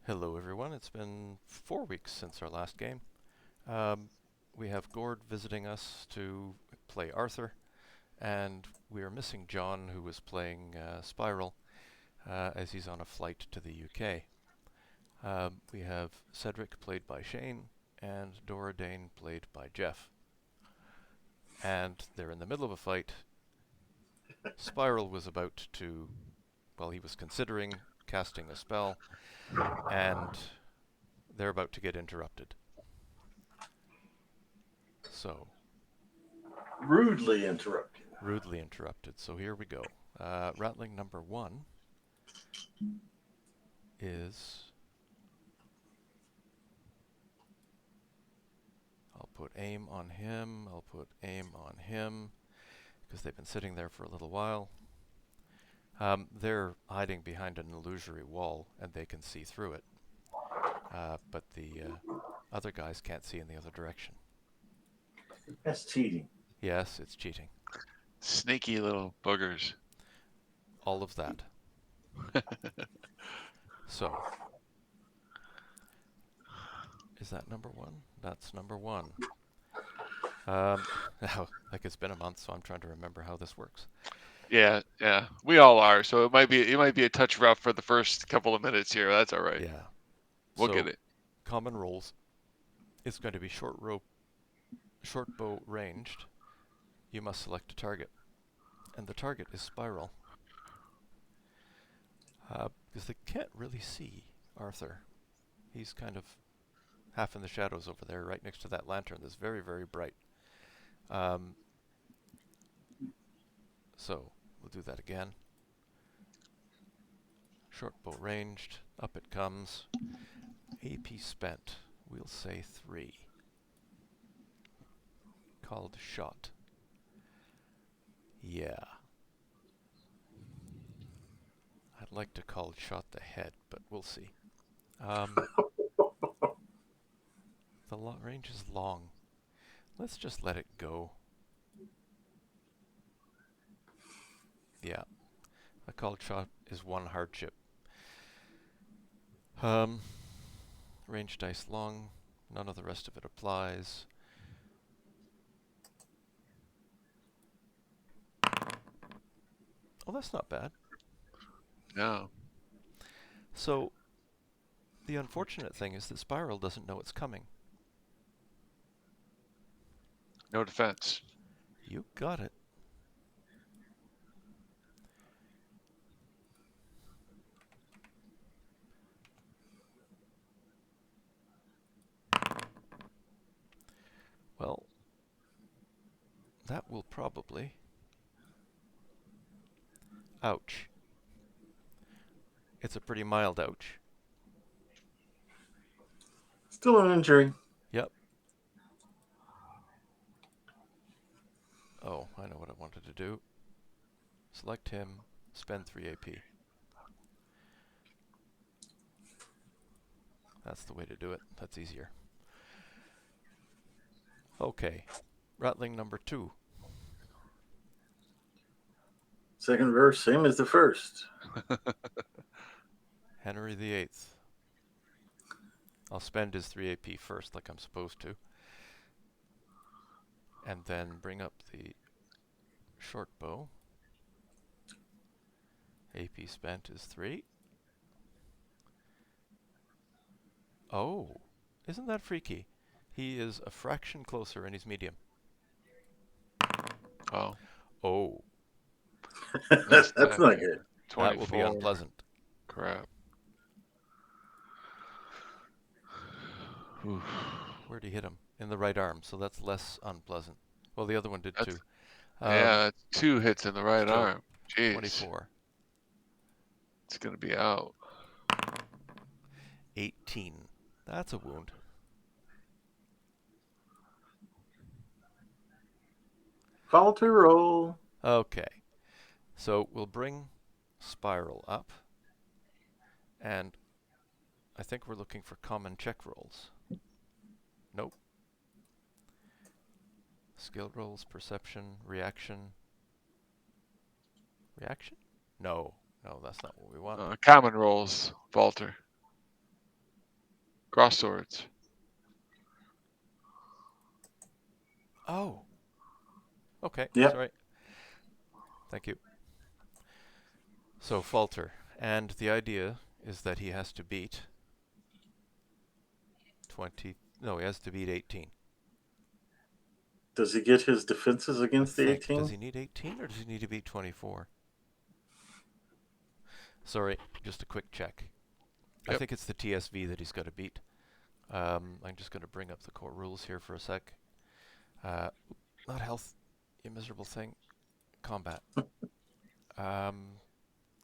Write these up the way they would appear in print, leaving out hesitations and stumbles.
Hello everyone, it's been 4 weeks since our last game. Um, we have Gord visiting us to play Arthur, and we are missing John, who was playing Spiral, as he's on a flight to the UK. We have Cedric, played by Shane, and Dora Dane, played by Jeff. And they're in the middle of a fight. Spiral was about to, well, he was considering casting a spell, and they're about to get interrupted. So, Rudely interrupted. rudely interrupted. So here we go. Rattling number 1 is, I'll put aim on him, I'll put aim on him, because they've been sitting there for a little while. They're hiding behind an illusory wall, and they can see through it. But the other guys can't see in the other direction. That's cheating. Yes, it's cheating. Sneaky little boogers. All of that. So, is that number 1? That's number 1. Now, like it's been a month, so I'm trying to remember how this works. Yeah, we all are. So it might be a touch rough for the first couple of minutes here. That's all right. Yeah. We'll So, get it. common rolls. It's going to be short bow ranged. You must select a target, and the target is Spiral, because they can't really see Arthur. He's kind of half in the shadows over there, right next to that lantern that's very, very bright. So we'll do that again. Short bow ranged. Up it comes. AP spent. We'll say 3. Called shot. Yeah. I'd like to call shot the head, but we'll see. The range is long. Let's just let it go. Yeah. A called shot is 1 hardship. Range dice long. None of the rest of it applies. Oh, that's not bad. No. So, the unfortunate thing is that Spiral doesn't know it's coming. No defense. You got it. Well, that will probably... Ouch. It's a pretty mild ouch. Still an injury. Yep. Oh, I know what I wanted to do. Select him, spend 3 AP. That's the way to do it. That's easier. Okay. Rattling number 2. Second verse, same as the first. Henry VIII. I'll spend his 3 AP first, like I'm supposed to. And then bring up the short bow. AP spent is 3. Oh, isn't that freaky? He is a fraction closer and he's medium. Oh, Oh, that's that. not good. that will be 24. unpleasant. Crap. Oof. Where'd he hit him? In the right arm, so that's less unpleasant. Well, the other one did That's, too. yeah, 2 hits in the right Still, arm. Jeez. 24. It's going to be out. 18. That's a wound. Falter roll. Okay. So we'll bring Spiral up. And I think we're looking for common check rolls. Nope. Skill rolls, perception, reaction. Reaction? No, that's not what we want. Common rolls, Walter. Cross swords. Oh. Okay. Yep. Sorry. Thank you. So falter, and the idea is that he has to beat 20. No, he has to beat 18. Does he get his defenses I against the think. Does 18? he need 18 or does he need to beat 24? Sorry, just a quick check. I Yep. think it's the TSV that he's got to beat. I'm just going to bring up the core rules here for a sec. Not health, you miserable thing. Combat.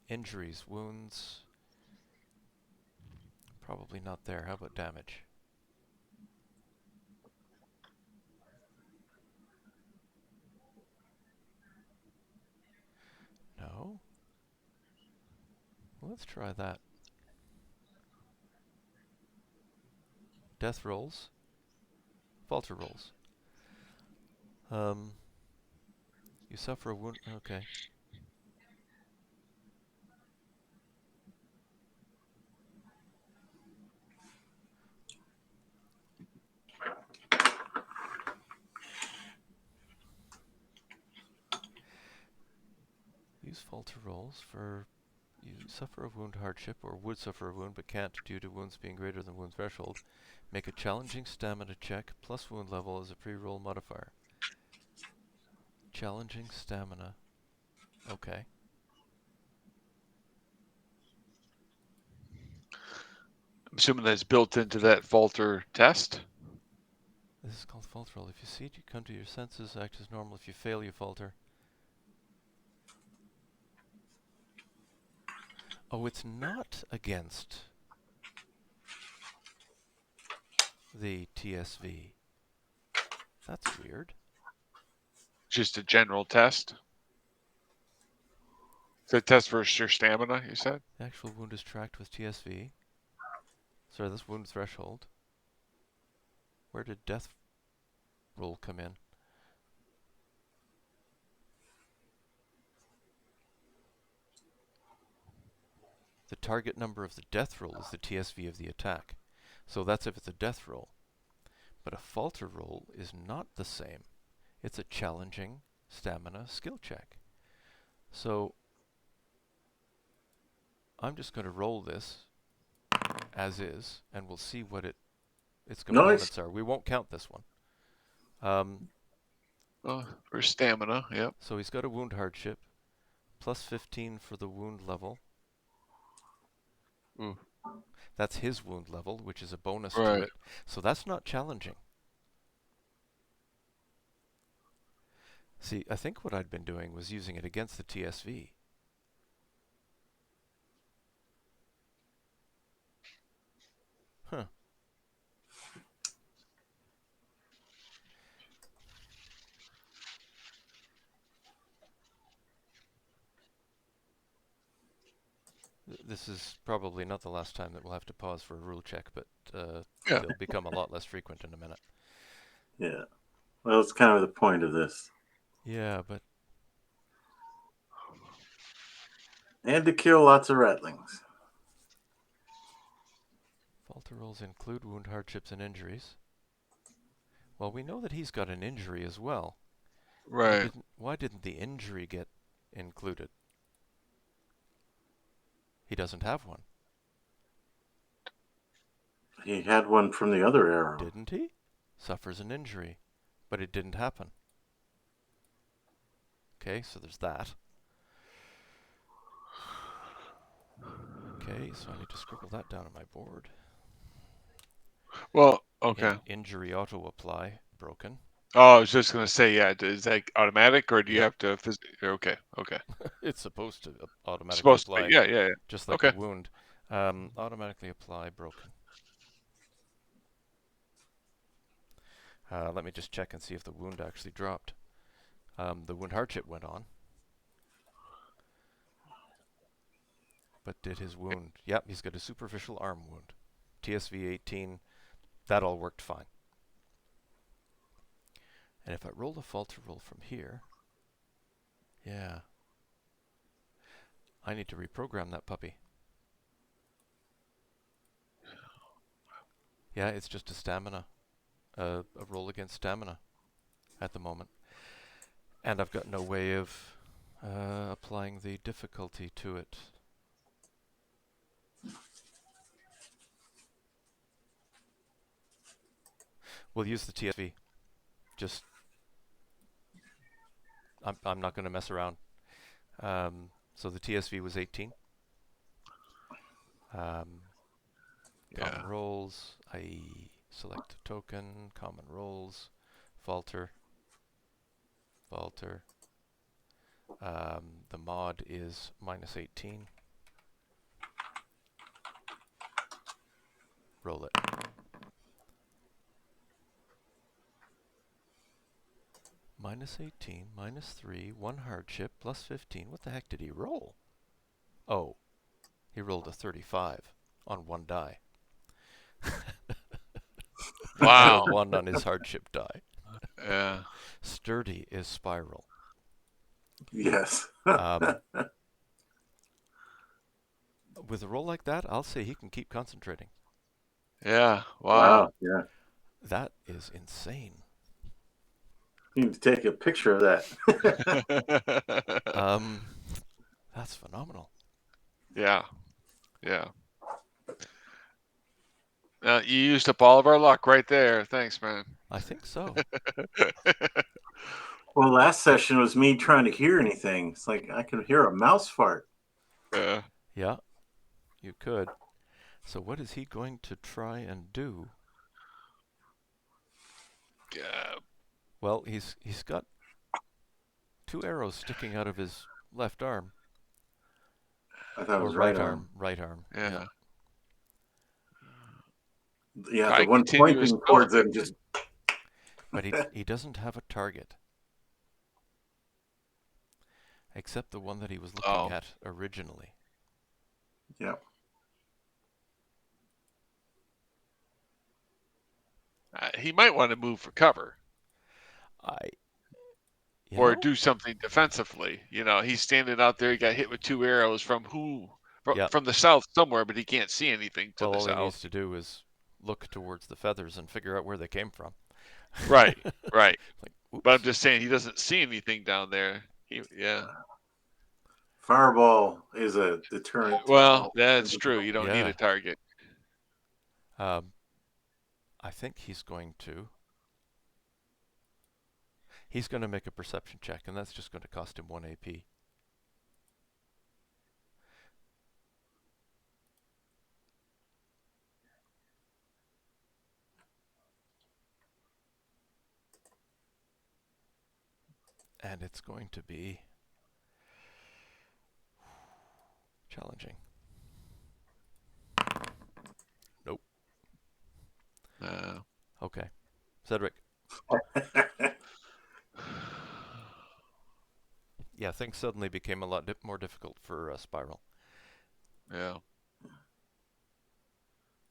Injuries, wounds. Probably not there. How about damage? No? Let's try that. Death rolls. Falter rolls. You suffer a wound. Okay. Use falter rolls for you suffer a wound hardship or would suffer a wound but can't due to wounds being greater than wound threshold. Make a challenging stamina check plus wound level as a pre-roll modifier. Challenging stamina. Okay. I'm assuming that's built into that falter test. This is called falter roll. If you succeed, you come to your senses, act as normal. If you fail, you falter. Oh, it's not against the TSV. That's weird. Just a general test. It's a test for your stamina, you said? The actual wound is tracked with TSV. Sorry, this wound threshold. Where did death roll come in? The target number of the death roll is the TSV of the attack. So that's if it's a death roll. But a falter roll is not the same. It's a challenging stamina skill check. So I'm just going to roll this as is, and we'll see what its components are. We won't count this one. For stamina, yep. So he's got a wound hardship, plus 15 for the wound level. Ooh. That's his wound level, which is a bonus Right. to it. So that's not challenging. See, I think what I'd been doing was using it against the TSV. Huh. This is probably not the last time that we'll have to pause for a rule check, but Yeah. they'll become a lot less frequent in a minute. Yeah. Well, it's kind of the point of this. Yeah, but... And to kill lots of ratlings. Falter rolls include wound hardships and injuries. Well, we know that he's got an injury as well. Right. Why didn't the injury get included? He doesn't have one. He had one from the other arrow. Didn't he? Suffers an injury, but it didn't happen. Okay, so there's that. Okay, so I need to scribble that down on my board. Well, okay. Injury auto-apply, broken. Oh, I was just going to say, yeah, is that automatic or do you Yep. have to okay, okay. It's supposed to automatically Supposed apply. to be, yeah. Just like Okay. the wound. Automatically apply, broken. Let me just check and see if the wound actually dropped. The wound hardship went on. But did his wound... Yep, he's got a superficial arm wound. TSV 18, that all worked fine. And if I roll a falter roll from here... Yeah. I need to reprogram that puppy. Yeah, it's just a stamina, a roll against stamina at the moment. And I've got no way of applying the difficulty to it. We'll use the TSV. Just, I'm not going to mess around. So the TSV was 18. Common Yeah. rolls. I select a token. Common rolls. Falter. Falter. The mod is minus 18. Roll it. Minus 18, minus 3, 1 hardship, plus 15. What the heck did he roll? Oh, he rolled a 35 on 1 die. Or Wow. 1 on his hardship die. Yeah. Sturdy is spiral. Yes. With a roll like that, I'll say he can keep concentrating. Yeah. Wow. Wow. Yeah. That is insane. You need to take a picture of that. That's phenomenal. Yeah. Yeah. You used up all of our luck right there. Thanks, man. I think so. Well, last session was me trying to hear anything. It's like I could hear a mouse fart. Yeah. Yeah, you could. So what is he going to try and do? Yeah. Well, he's got 2 arrows sticking out of his left arm. I thought it Or was right right arm. arm. Right arm. Yeah. Yeah, Try the one continuous pointing towards development. him just. But he doesn't have a target. Except the one that he was looking at originally. Yeah. He might want to move for cover or do something defensively. You know, he's standing out there. He got hit with 2 arrows from who? From the south somewhere, but he can't see anything to the all south. he needs to do is look towards the feathers and figure out where they came from. Right, right. Like, but I'm just saying he doesn't see anything down there. Yeah. Fireball is a deterrent. Well, that's true. You don't need a target. I think he's going to make a perception check, and that's just going to cost him 1 AP. And it's going to be challenging. Nope. Okay. Cedric. Yeah, things suddenly became a lot more difficult for Spiral. Yeah.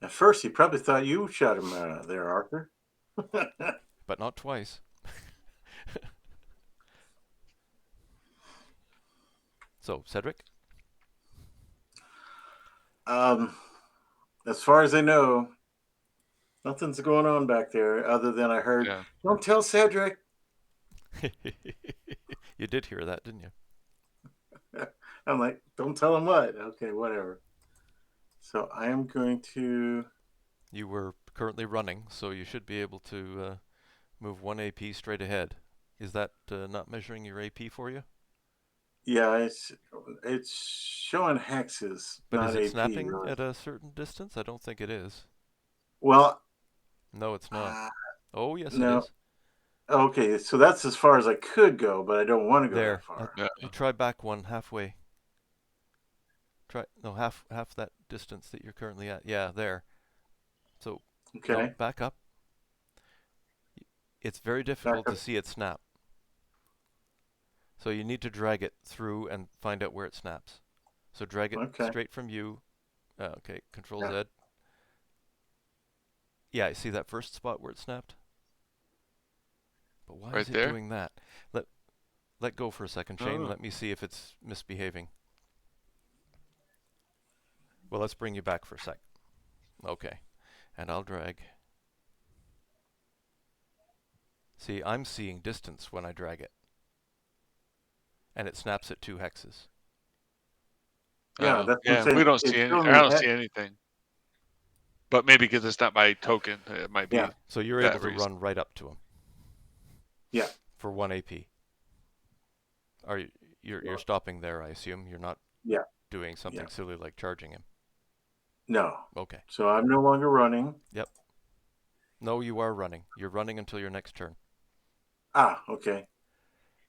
At first, he probably thought you shot him there, Arthur. But not twice. So, Cedric? As far as I know, nothing's going on back there other than I heard, don't tell Cedric. You did hear that, didn't you? I'm like, don't tell him what? Okay, whatever. So I am going to... You were currently running, so you should be able to move 1 AP straight ahead. Is that not measuring your AP for you? Yeah, it's showing hexes, but not is it AP, snapping really. at a certain distance? I don't think it is. Well... No, it's not. Oh, yes, no. it is. Okay, so that's as far as I could go, but I don't want to go that far. You try back one halfway. Half that distance that you're currently at. Yeah, there. So, no, back up. It's very difficult to see it snap. So you need to drag it through and find out where it snaps. So drag it straight from you. Okay, Control Z. Yeah, you see that first spot where it snapped? But why is it doing that? Let go for a second, Shane. Let me see if it's misbehaving. Well, let's bring you back for a sec. Okay. And I'll drag. See, I'm seeing distance when I drag it. And it snaps at 2 hexes. Yeah, that's what I'm yeah, saying. we don't It's see any. showing I me don't hex. see anything. But maybe because it's not my token, it might be. Yeah. So you're that able to reason. run right up to him. Yeah. For 1 AP. Are you, you're stopping there, I assume? You're not Yeah. doing something Yeah. silly like charging him? No. Okay. So I'm no longer running. Yep. No, you are running. You're running until your next turn. Ah, okay.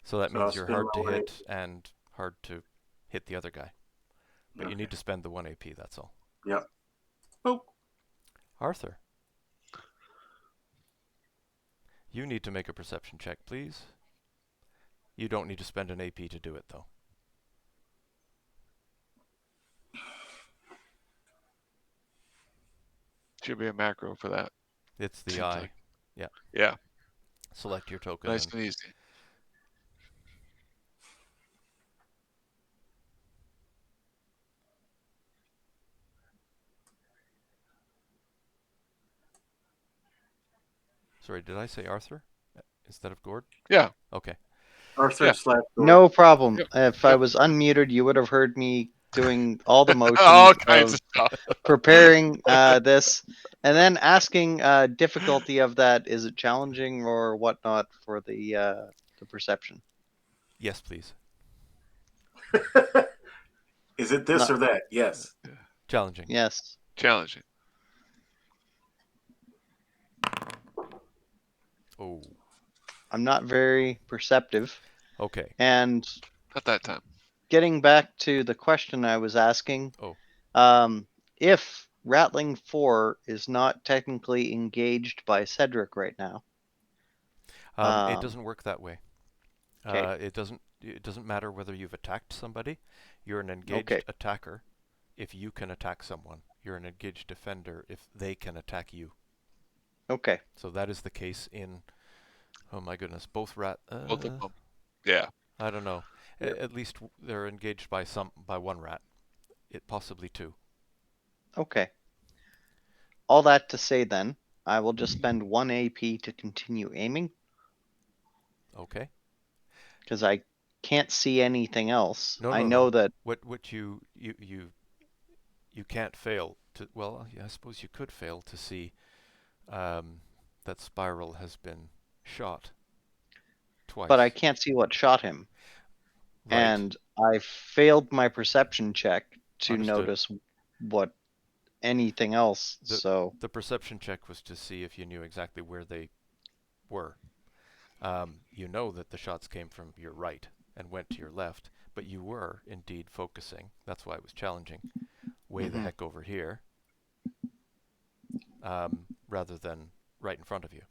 So that So I'll means you're spend hard my to 1 hit and hard to hit the other guy. But you need to spend the 1 AP, that's all. Yep. Oh. Arthur. You need to make a perception check, please. You don't need to spend an AP to do it, though. Should be a macro for that. It's the eye. Like. Yeah. Yeah. Select your token. Nice and easy. Sorry, did I say Arthur instead of Gord? Yeah. Okay. Arthur Yeah. / Gord. No problem. Yep. If I was unmuted, you would have heard me doing all the motions All kinds of of stuff. preparing this, and then asking difficulty of that. Is it challenging or whatnot for the perception? Yes, please. Is it this or that? Yes. Challenging. Yes. Challenging. Oh. I'm not very perceptive. Okay. And At that time. getting back to the question I was asking, if Rattling 4 is not technically engaged by Cedric right now. It doesn't work that way. Okay. It doesn't matter whether you've attacked somebody. You're an engaged attacker if you can attack someone. You're an engaged defender if they can attack you. Okay. So that is the case in, oh my goodness, both Both of them. Yeah. I don't know. Yeah. At least they're engaged by one rat. It possibly 2. Okay. All that to say then, I will just spend 1 AP to continue aiming. Okay. Because I can't see anything else. No, I no, know no. that What you can't fail to, well, yeah, I suppose you could fail to see that Spiral has been shot twice. but I can't see what shot him. Right. And I failed my perception check to Understood. notice what anything else. The perception check was to see if you knew exactly where they were. You know that the shots came from your right and went to your left, but you were indeed focusing. That's why it was challenging. Way the heck over here, rather than right in front of you.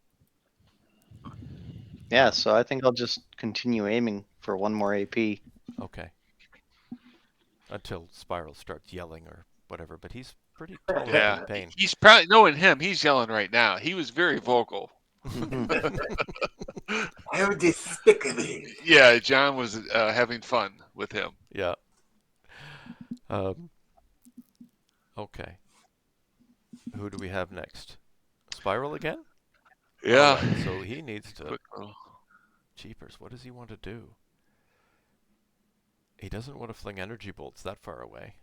Yeah, so I think I'll just continue aiming for 1 more AP. Okay. Until Spiral starts yelling or whatever, but he's pretty tolerant of pain. He's probably, knowing him, he's yelling right now. He was very vocal. How despicable. Yeah, John was having fun with him. Yeah. Okay. Who do we have next? Spiral again? Yeah. Right, so he needs to... Jeepers, what does he want to do? He doesn't want to fling energy bolts that far away.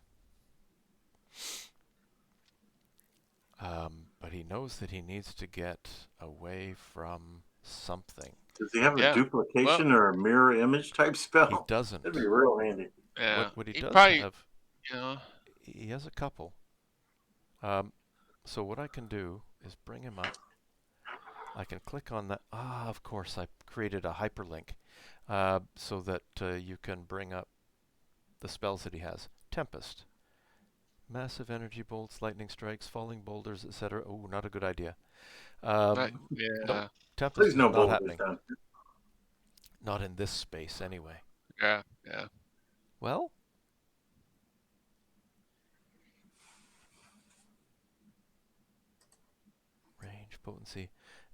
But he knows that he needs to get away from something. Does he have a duplication or a mirror image type spell? He doesn't. That'd be real handy. Yeah. What he does probably, have... He has a couple. So what I can do is bring him up. I can click on that. Of course, I created a hyperlink so that you can bring up the spells that he has. Tempest. Massive energy bolts, lightning strikes, falling boulders, etc. Oh, not a good idea. yeah. No, Tempest Please is no not happening. Down. Not in this space, anyway. Yeah. Well, range, potency.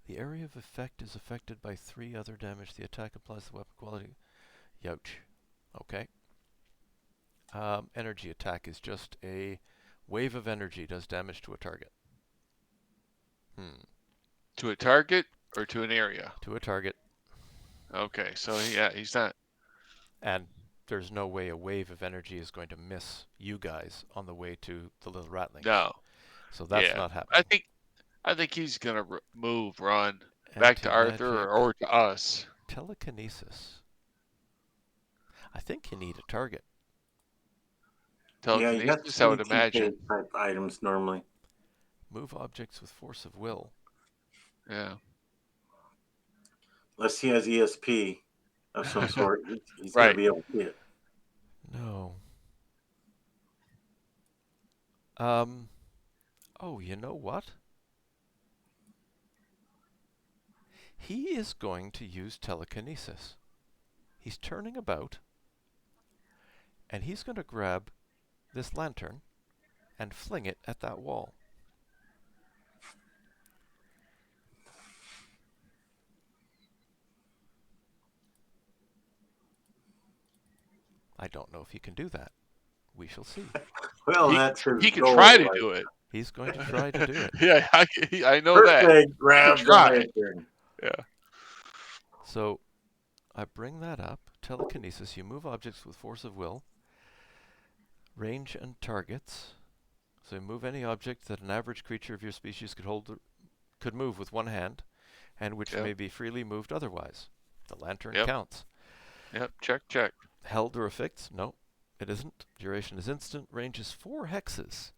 The area of effect is affected by 3 other damage. The attack applies the weapon quality. Youch. Okay. Energy attack is just a wave of energy does damage to a target. To a target or to an area? To a target. Okay, so yeah, he's not. And there's no way a wave of energy is going to miss you guys on the way to the little ratlings. No. So that's Yeah. not happening. I think he's gonna run back to Anti-magic. Arthur or to us. Telekinesis. I think you need a target. Yeah, you got Telekinesis, I would imagine. type items normally. Move objects with force of will. Yeah. Unless he has ESP of some sort, he's Right. going to be able to see it. No. Oh, you know what? He is going to use telekinesis. He's turning about, and he's going to grab this lantern and fling it at that wall. I don't know if he can do that. We shall see. Well, that's his he can goal, try to do it. He's going to try to do it. Yeah, I know that. Perfect. Grab the lantern. Yeah. So I bring that up. Telekinesis. You move objects with force of will. Range and targets. So you move any object that an average creature of your species could move with one hand, and which may be freely moved otherwise. The lantern counts. Yep. Check. Held or affixed? No, it isn't. Duration is instant. Range is 4 hexes.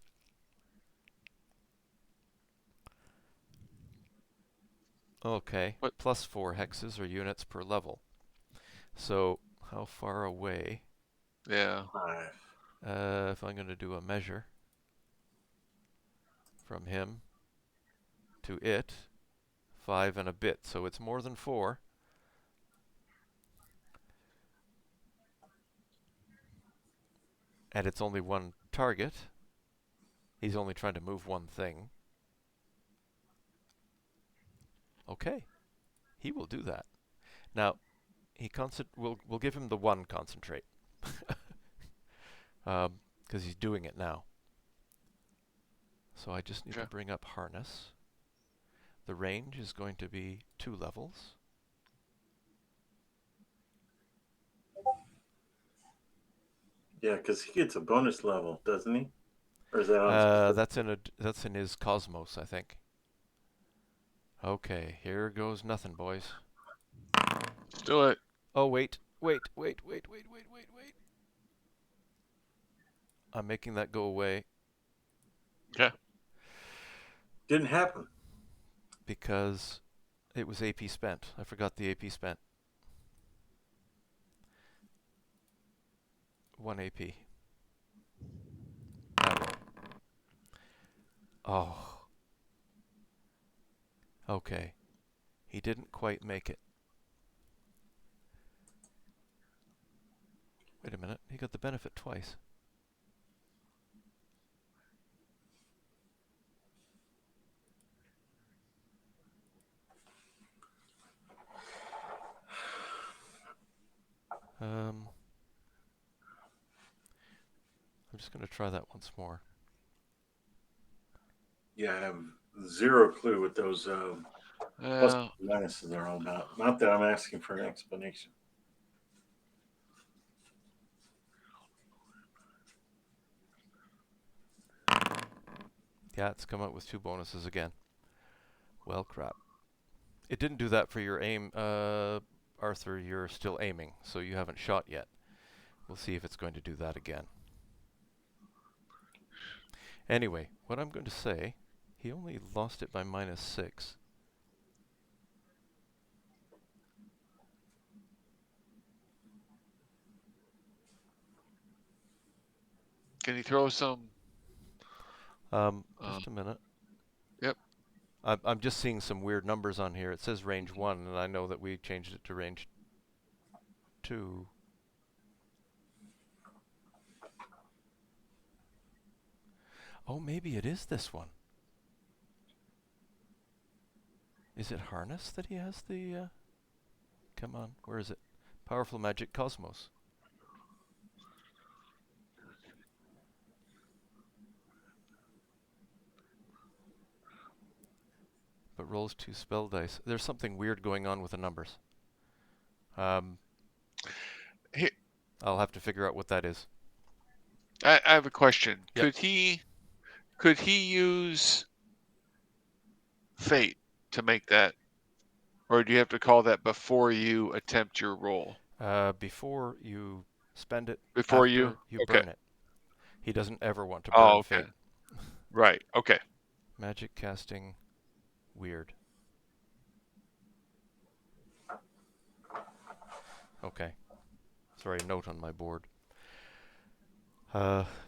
Okay. Plus 4 hexes or units per level. So how far away? Yeah. If I'm going to do a measure from him to it, 5 and a bit. So it's more than 4. And it's only one target. He's only trying to move one thing. Okay. He will do that. Now, we'll give him the 1 concentrate. Because he's doing it now. So I just need to bring up harness. The range is going to be 2 levels. Yeah, because he gets a bonus level, doesn't he? Or is that that's in his cosmos, I think. Okay, here goes nothing, boys. Let's do it. Oh, wait. I'm making that go away. Okay. Didn't happen. Because it was AP spent. I forgot the AP spent. 1 AP. Oh. Okay. He didn't quite make it. Wait a minute. He got the benefit twice. I'm just going to try that once more. Yeah, I have zero clue what those plus minuses are all about. Not that I'm asking for an explanation. Yeah, it's come up with 2 bonuses again. Well, crap. It didn't do that for your aim. Arthur, you're still aiming, so you haven't shot yet. We'll see if it's going to do that again. Anyway, what I'm going to say, he only lost it by -6. Can you throw some? Just a minute. Yep. I'm just seeing some weird numbers on here. It says range 1, and I know that we changed it to range 2. Oh, maybe it is this one. Is it harness that he has the... Come on, where is it? Powerful Magic Cosmos. rolls 2 spell dice. There's something weird going on with the numbers. Here, I'll have to figure out what that is. I have a question. Yep. Could he use fate to make that, or do you have to call that before you attempt your roll? Before you spend it, Before after you okay. burn it. He doesn't ever want to burn Oh, okay. fate. Right. Okay. Magic casting, weird. Okay. Sorry, note on my board.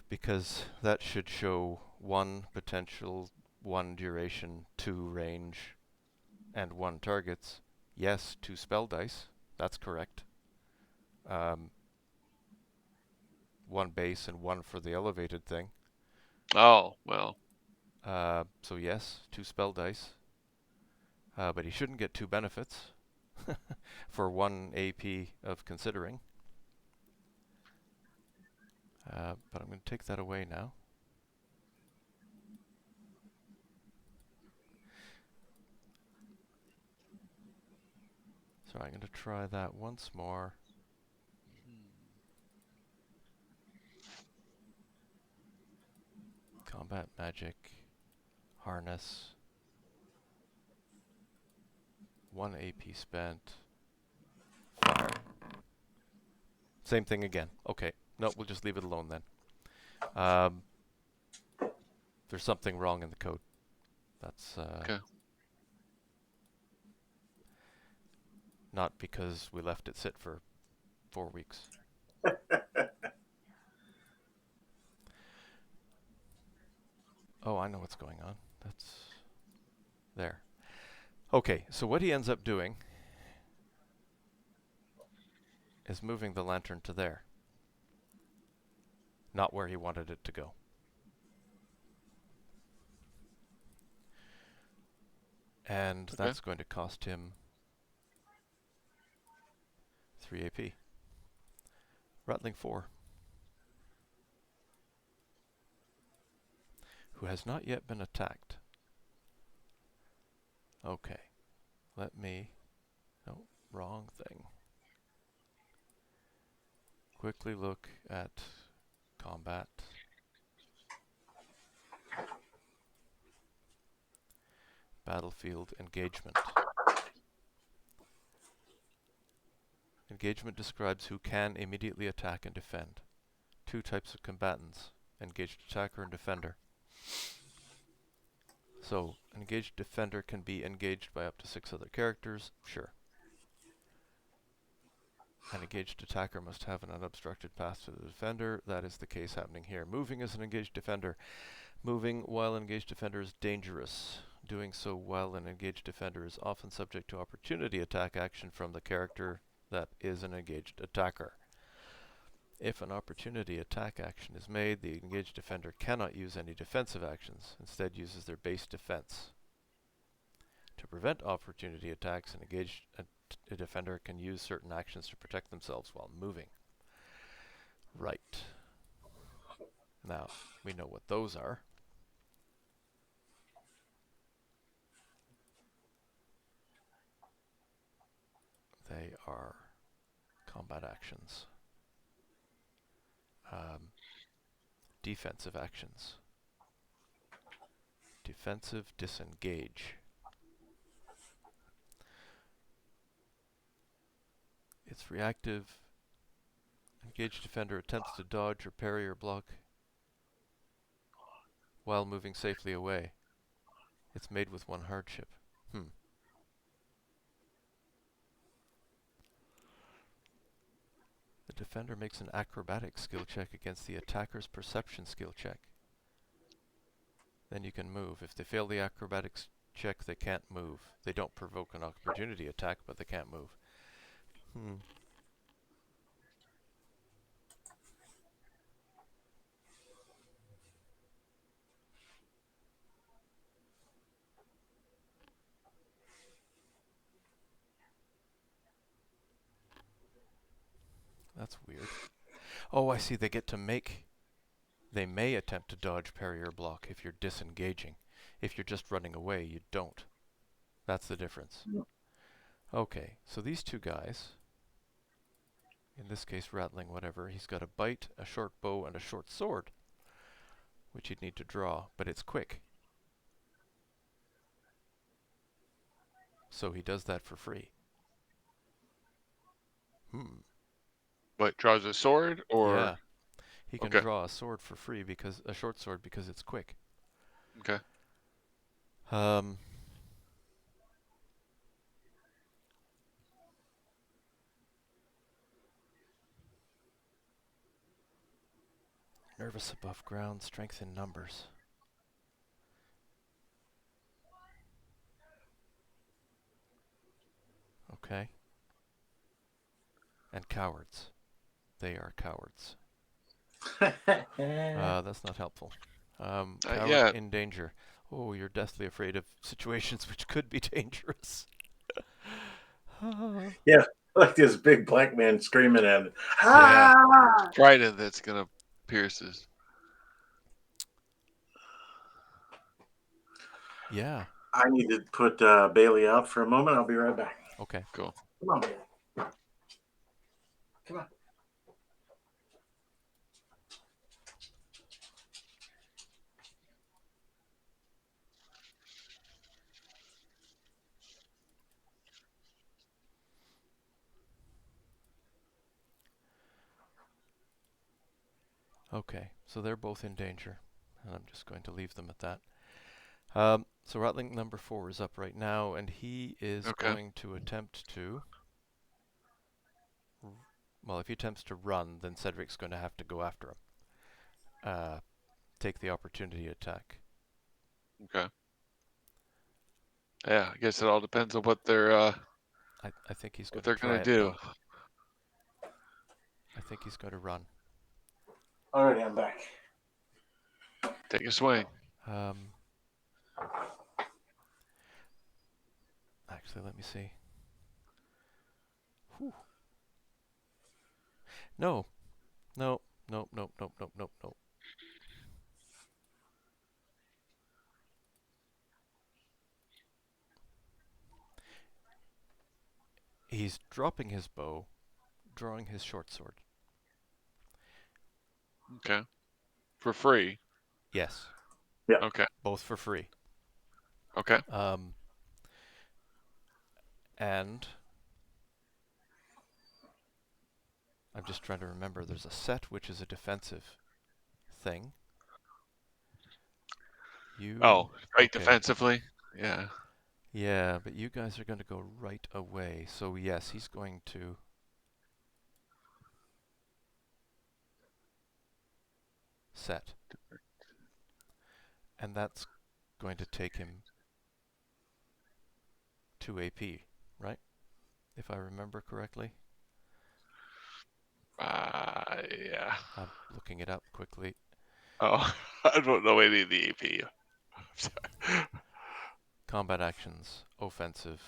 Because that should show 1 potential, 1 duration, 2 range, and 1 targets. Yes, 2 spell dice. That's correct. 1 base and 1 for the elevated thing. Oh, well. So yes, 2 spell dice. But he shouldn't get 2 benefits for 1 AP of considering. But I'm going to take that away now. So I'm going to try that once more. Combat magic, harness, 1 AP spent, fire. Same thing again. Okay, no, we'll just leave it alone then. There's something wrong in the code. That's Okay. not because we left it sit for 4 weeks. Oh, I know what's going on. That's there. Okay, so what he ends up doing is moving the lantern to there. Not where he wanted it to go. And Okay. that's going to cost him 3 AP. Rattling 4. Who has not yet been attacked. Okay. Let me... No, wrong thing. Quickly look at combat. Battlefield engagement. Engagement describes who can immediately attack and defend. 2 types of combatants, engaged attacker and defender. So, an engaged defender can be engaged by up to 6 other characters, sure. An engaged attacker must have an unobstructed path to the defender. That is the case happening here. Moving as an engaged defender. Moving while an engaged defender is dangerous. Doing so while an engaged defender is often subject to opportunity attack action from the character that is an engaged attacker. If an opportunity attack action is made, the engaged defender cannot use any defensive actions, instead uses their base defense. To prevent opportunity attacks, an engaged defender can use certain actions to protect themselves while moving. Right. Now, we know what those are. They are combat actions. Defensive actions. Defensive disengage. It's reactive. Engaged defender attempts to dodge or parry or block while moving safely away. It's made with 1 hardship. The defender makes an acrobatics skill check against the attacker's perception skill check. Then you can move. If they fail the acrobatics check, they can't move. They don't provoke an opportunity attack, but they can't move. That's weird. Oh, I see. They get to make... They may attempt to dodge, parry, or block if you're disengaging. If you're just running away, you don't. That's the difference. Okay, so these two guys, in this case rattling whatever, he's got a bite, a short bow, and a short sword, which he'd need to draw, but it's quick. So he does that for free. What, draws a sword, or? Yeah. He can draw a sword for free, because a short sword, because it's quick. Okay. Nervous above ground, strength in numbers. Okay. And cowards. They are cowards. That's not helpful. Coward Yeah. in danger. Oh, you're deathly afraid of situations which could be dangerous. Yeah, like this big black man screaming at it. Yeah. Trident that's going to pierce his. Yeah. I need to put Bailey out for a moment. I'll be right back. Okay. Cool. Come on, Bailey. Come on. Okay, so they're both in danger, and I'm just going to leave them at that. So rattling number 4 is up right now, and he is going to attempt to... Well, if he attempts to run, then Cedric's going to have to go after him. Take the opportunity attack. Okay. Yeah, I guess it all depends on what they're... I think he's going to try it, do. though. I think he's going to run. All right, I'm back. Take a swing. Actually, let me see. Whew. No. No. Nope, nope, nope, nope, nope, nope. He's dropping his bow, drawing his short sword. Okay. For free? Yes. Yeah. Okay. Both for free. Okay. And I'm just trying to remember, there's a set which is a defensive thing. Fight defensively? Yeah. Yeah, but you guys are going to go right away. So yes, he's going to... set. And that's going to take him 2 AP, right? If I remember correctly. Yeah. I'm looking it up quickly. Oh, I don't know any of the AP. Sorry. Combat actions, offensive.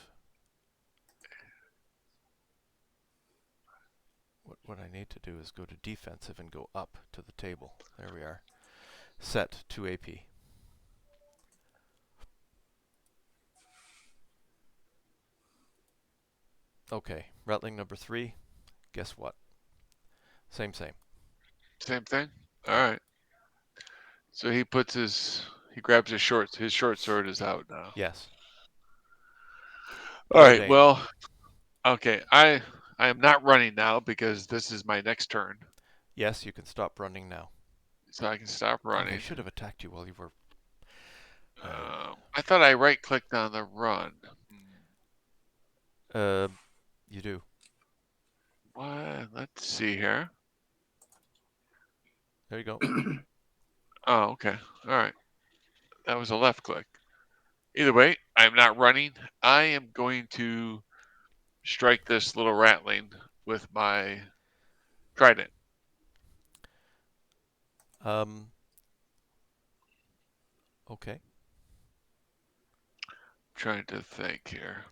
What I need to do is go to defensive and go up to the table. There we are. Set 2 AP. Okay, rattling number 3. Guess what? Same. Same thing? Alright. So he grabs his short sword is out now. Yes. Alright, well, okay, I am not running now because this is my next turn. Yes, you can stop running now. So I can stop running. I should have attacked you while you were... I thought I right-clicked on the run. You do. What? Let's see here. There you go. Oh, okay. Alright. That was a left click. Either way, I'm not running. I am going to strike this little rattling with my trident. Okay. I'm trying to think here.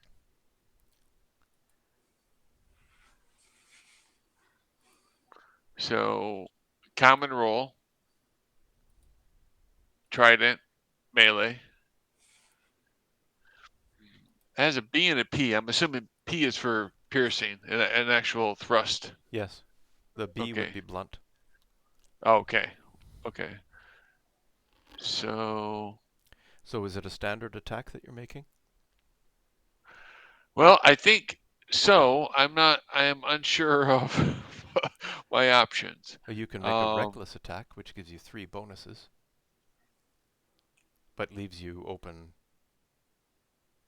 So, common roll, trident, melee. has a B and a P. I'm assuming P is for piercing, an actual thrust. Yes. The B would Okay. be blunt. Okay. Okay. So is it a standard attack that you're making? Well, I think so. I am unsure of my options. Or you can make a reckless attack, which gives you 3 bonuses, but leaves you open.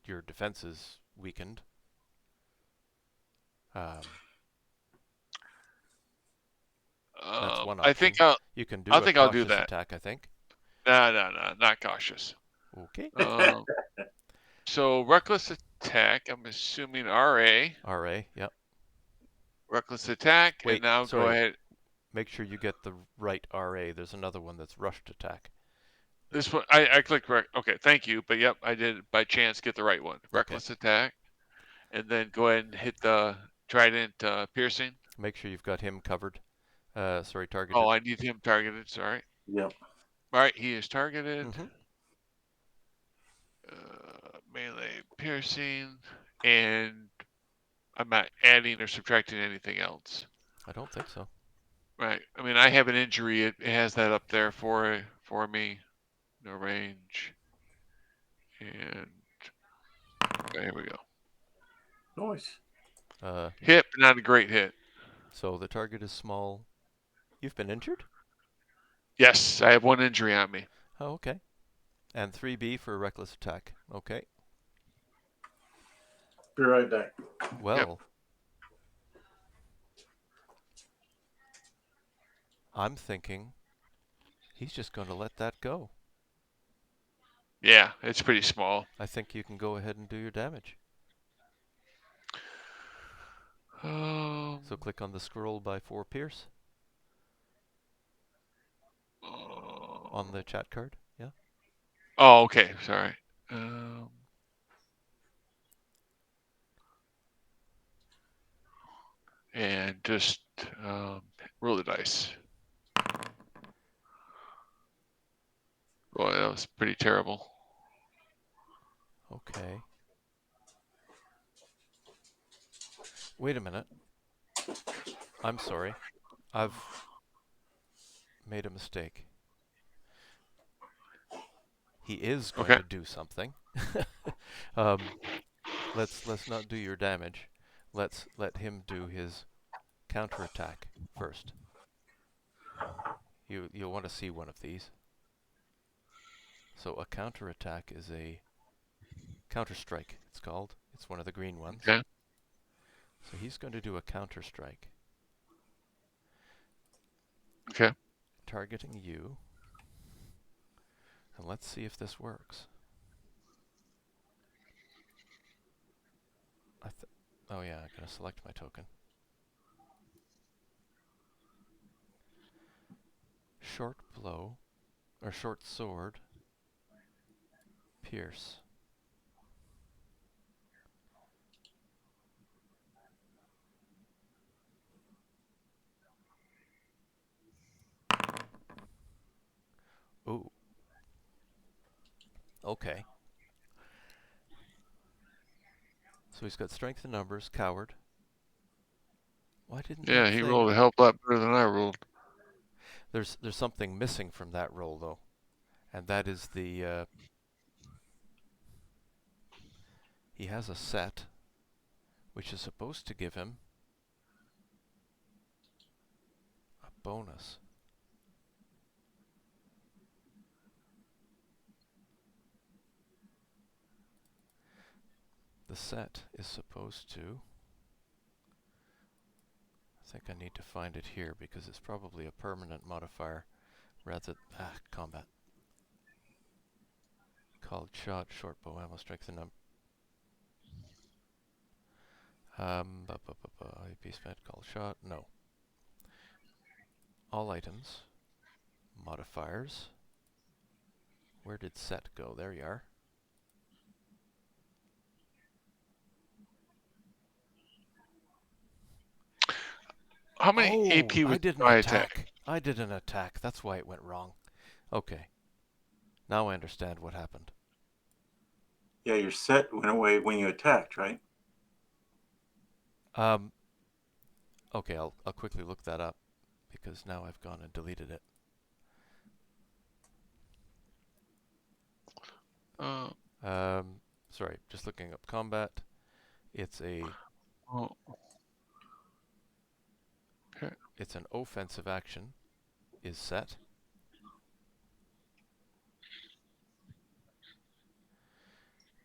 Your defenses weakened. That's one option. I think you can do a I'll do cautious that. attack, I think. No, not cautious. Okay. So reckless attack, I'm assuming RA. RA, yep. Reckless attack, Wait, and now sorry. go ahead. Make sure you get the right RA. There's another one that's rushed attack. This one, I clicked okay, thank you. But yep, I did by chance get the right one. Reckless attack, and then go ahead and hit the trident piercing. Make sure you've got him covered. Sorry, targeted. Oh, I need him targeted. Sorry. Yep. All right, he is targeted. Mm-hmm. Melee piercing, and I'm not adding or subtracting anything else. I don't think so. Right. I mean, I have an injury. It has that up there for me. No range. And there we go. Nice. Hit, but not a great hit. So the target is small. You've been injured? Yes, I have 1 injury on me. Oh, okay. And 3B for a reckless attack. Okay. Be right back. Well, Yep. I'm thinking he's just going to let that go. Yeah, it's pretty small. I think you can go ahead and do your damage. So click on the scroll by 4 pierce on the chat card. Yeah. Oh, okay. Sorry. And just roll the dice. Boy, that was pretty terrible. Okay. Wait a minute. I'm sorry. I've made a mistake. He is going to do something. Let's not do your damage. Let's let him do his counterattack first. You'll want to see one of these. So a counterattack is a counter-strike, it's called. It's one of the green ones. Okay. So he's going to do a counter-strike. Okay. Targeting you. And let's see if this works. Oh yeah, I'm going to select my token. Short blow, or short sword, pierce. Ooh. Okay. So he's got strength in numbers, coward. Why didn't Yeah, he rolled a hell of a lot better than I rolled. There's something missing from that roll though, and that is the he has a set which is supposed to give him a bonus. The set is supposed to, I think I need to find it here because it's probably a permanent modifier rather combat. Called shot, short bow, ammo, strength and AP spent, called shot, no. All items, modifiers. Where did set go? There you are. How many AP I was did an my attack. I did an attack. That's why it went wrong. Okay. Now I understand what happened. Yeah, your set went away when you attacked, right? Okay, I'll quickly look that up because now I've gone and deleted it. Sorry, just looking up combat. It's a Oh. Okay. it's an offensive action is set.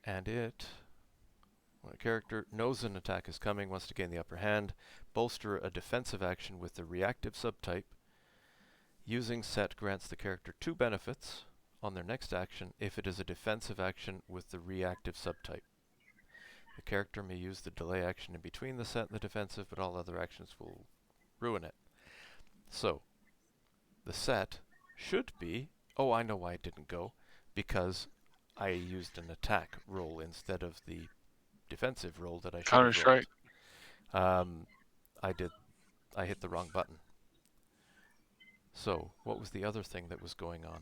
And it, when a character knows an attack is coming, wants to gain the upper hand, bolster a defensive action with the reactive subtype. Using set grants the character 2 benefits on their next action if it is a defensive action with the reactive subtype. The character may use the delay action in between the set and the defensive, but all other actions will ruin it. So, the set should be, oh, I know why it didn't go, because I used an attack roll instead of the defensive roll that I should have rolled. Counter-Strike. I hit the wrong button. So, what was the other thing that was going on?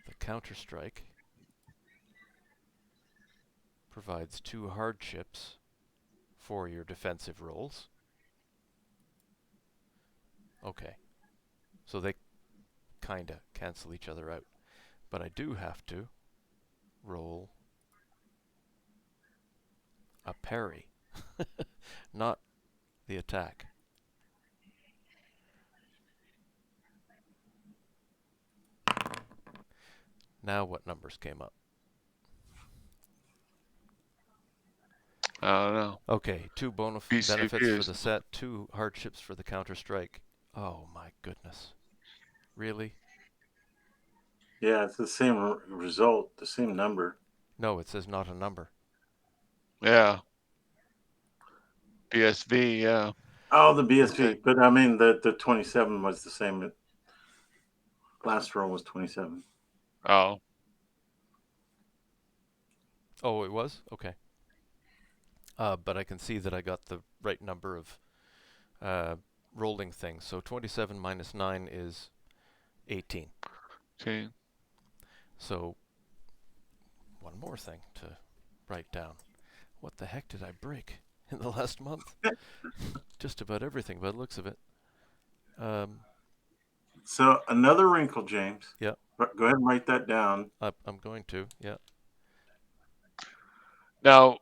The Counter-Strike provides 2 hardships for your defensive rolls. Okay. So they kinda cancel each other out. But I do have to roll a parry, not the attack. Now what numbers came up? I don't know. Okay, 2 benefits for the set, 2 hardships for the Counter-Strike. Oh my goodness. Really? Yeah, it's the same result, the same number. No, it says not a number. Yeah. BSV, yeah. Oh, the BSV. Okay. But I mean, the 27 was the same. Last roll was 27. Oh. Oh, it was? Okay. But I can see that I got the right number of rolling things. So 27 minus 9 is 18. 18. So one more thing to write down. What the heck did I break in the last month? Just about everything by the looks of it. So another wrinkle, James. Yeah. Go ahead and write that down. I'm going to, yeah. Now,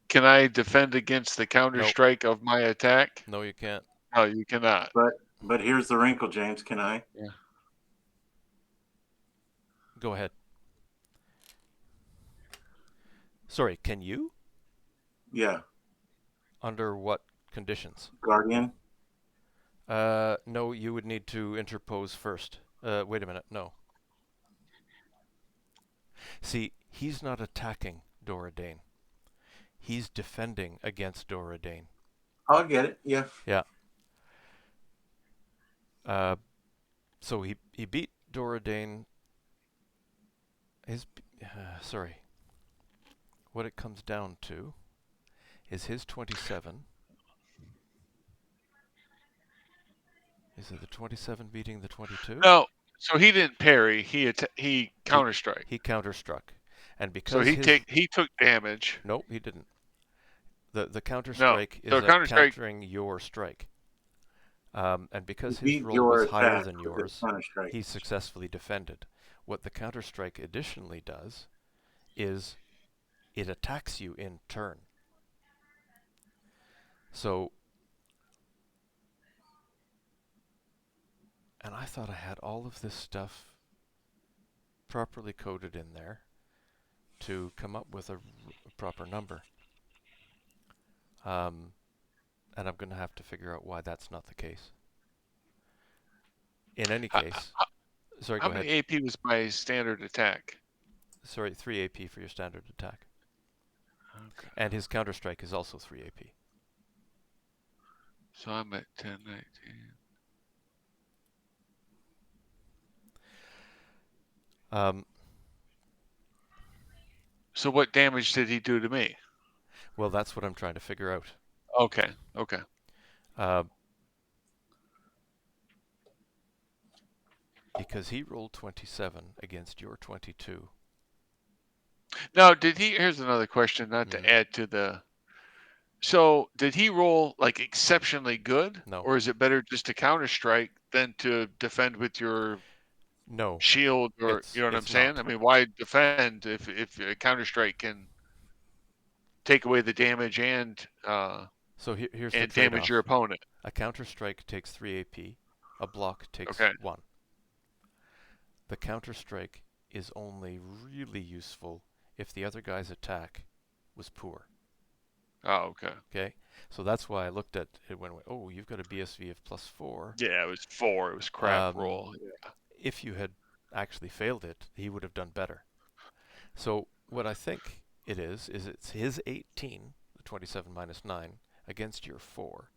can I defend against the Counter-Strike of my attack? No, you can't. No, you cannot. But here's the wrinkle, James. Can I? Yeah. Go ahead. Sorry, can you? Yeah. Under what conditions? Guardian? No, you would need to interpose first. Wait a minute, no. See, he's not attacking Dora Dane. He's defending against Dora Dane. I'll get it, yeah. Yeah. So he beat Dora Dane. Sorry. What it comes down to is his 27. Is it the 27 beating the 22? No, so he didn't parry. He counter-strike. He counter-struck, and because so he took damage. No, he didn't. The counter-strike is countering your strike. And because his roll was higher than yours, he successfully defended. What the counter-strike additionally does is it attacks you in turn. So, and I thought I had all of this stuff properly coded in there to come up with a proper number. And I'm going to have to figure out why that's not the case. In any case, sorry, go ahead. How many AP was my standard attack? Sorry, 3 AP for your standard attack. Okay. And his counter-strike is also 3 AP. So I'm at 10, 19. So what damage did he do to me? Well, that's what I'm trying to figure out. Okay. Because he rolled 27 against your 22. Now, here's another question, not to add to the. So, did he roll like exceptionally good? No. Or is it better just to counter strike than to defend with your shield, or you know what I'm saying? Not. I mean, why defend if a counter strike can take away the damage and so here's and the trade-off. damage your opponent? A counter strike takes 3 AP. A block takes 1. The counter strike is only really useful if the other guy's attack was poor. Oh, okay. Okay, so that's why I looked at it when oh, you've got a BSV of +4. Yeah, it was 4. It was crap roll. Yeah. If you had actually failed it, he would have done better. So what I think it is it's his 18, the 27 minus 9, against your 4,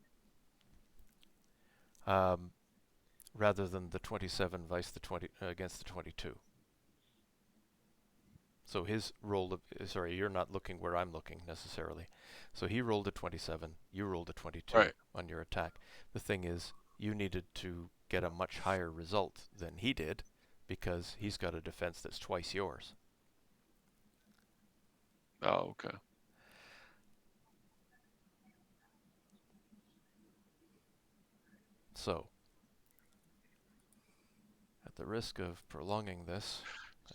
rather than the 27 vice the 20 against the 22. So his roll, sorry, you're not looking where I'm looking necessarily. So he rolled a 27, you rolled a 22 on your attack. The thing is, you needed to get a much higher result than he did because he's got a defense that's twice yours. Oh, okay. So, at the risk of prolonging this,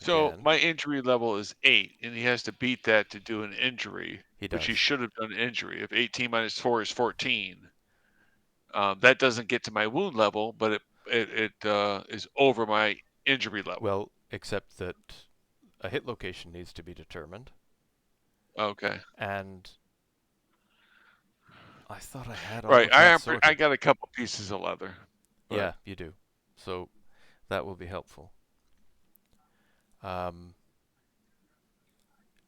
so again, my injury level is 8, and he has to beat that to do an injury. He does. Which he should have done an injury. If 18 minus 4 is 14, that doesn't get to my wound level, but it is over my injury level. Well, except that a hit location needs to be determined. Okay. And I thought I had all right. of that sorted. I got a couple pieces of leather. Yeah, you do. So that will be helpful.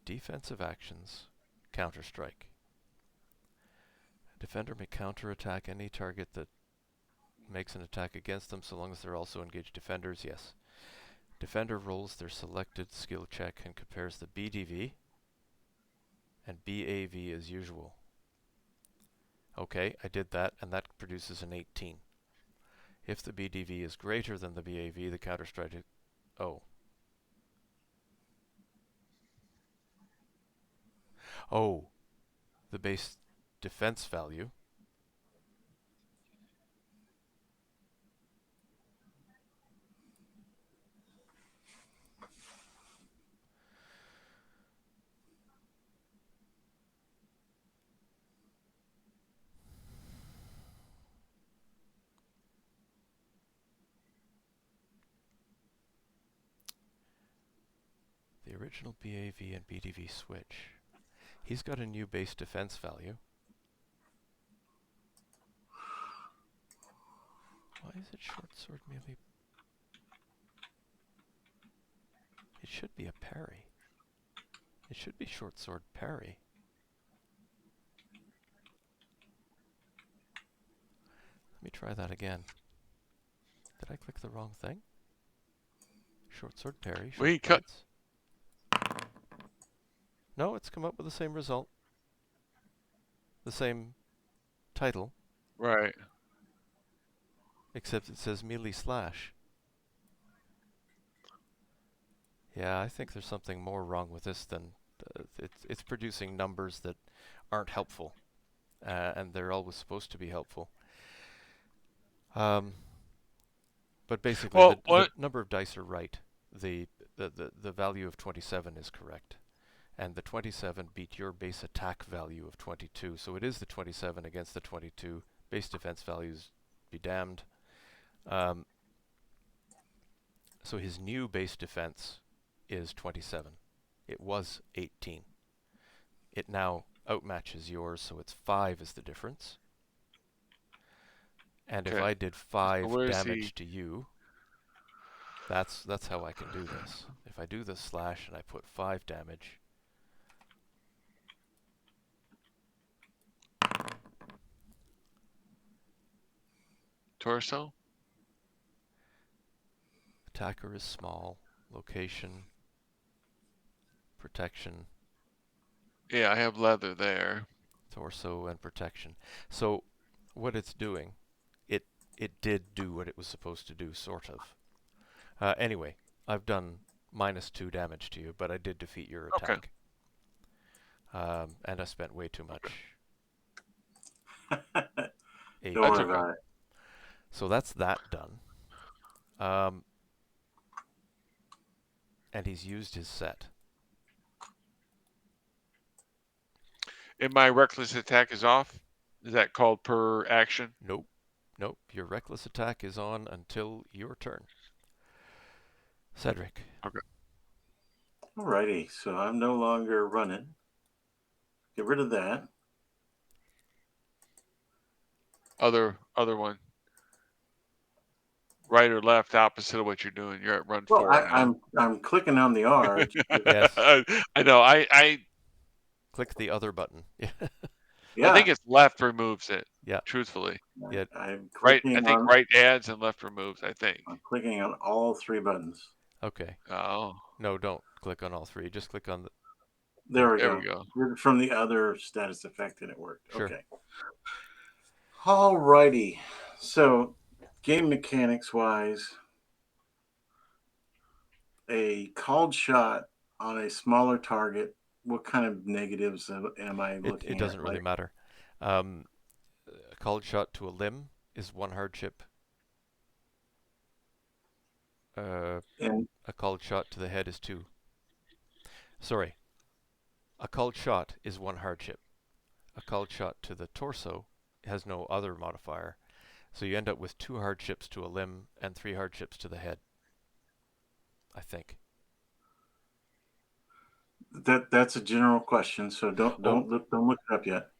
Defensive actions, counter-strike. Defender may counterattack any target that makes an attack against them so long as they're also engaged defenders, yes. Defender rolls their selected skill check and compares the BDV and BAV as usual. Okay, I did that, and that produces an 18. If the BDV is greater than the BAV, the counter-strike... Oh. Oh, the base defense value. The original BAV and BDV switch. He's got a new base defense value. Why is it short sword melee? It should be a parry. It should be short sword parry. Let me try that again. Did I click the wrong thing? Short sword parry, short blades. No, it's come up with the same result. The same title. Right. Except it says melee slash. Yeah, I think there's something more wrong with this than it's producing numbers that aren't helpful, and they're always supposed to be helpful. But basically, the number of dice are right. The value of 27 is correct, and the 27 beat your base attack value of 22. So it is the 27 against the 22. Base defense values be damned. So his new base defense is 27. It was 18. It now outmatches yours, so it's 5 is the difference. And if I did 5 damage to you, that's how I can do this. If I do the slash and I put 5 damage, torso? Attacker is small, location, protection. Yeah, I have leather there. Torso and protection. So what it's doing, it did do what it was supposed to do, sort of. Anyway, I've done -2 damage to you, but I did defeat your Okay. attack. And I spent way too much. Don't AP. worry okay. about it. So that's that done. And he's used his set. And my reckless attack is off? Is that called per action? Nope. Nope. Your reckless attack is on until your turn. Cedric. Okay. Alrighty, so I'm no longer running. Get rid of that. Other one. Right or left, opposite of what you're doing. You're at run Well, 4 now. I'm clicking on the R. Yes. I know. I Click the other button. Yeah. I think it's left removes it. Yeah. Truthfully. Yeah. I'm Right. clicking I think on. right adds and left removes. I think. I'm clicking on all 3 buttons. Okay. Oh. No, don't click on all 3. Just click on the. There we There go. we go. From the other status effect, and it worked. Sure. Okay. Alrighty. So, game mechanics wise, a called shot on a smaller target. What kind of negatives am I looking at? It doesn't really matter. A called shot to a limb is 1 hardship. And A called shot to the head is 2. Sorry. A called shot is 1 hardship. A called shot to the torso has no other modifier. So you end up with 2 hardships to a limb and 3 hardships to the head. I think. that's a general question, so don't look it up yet.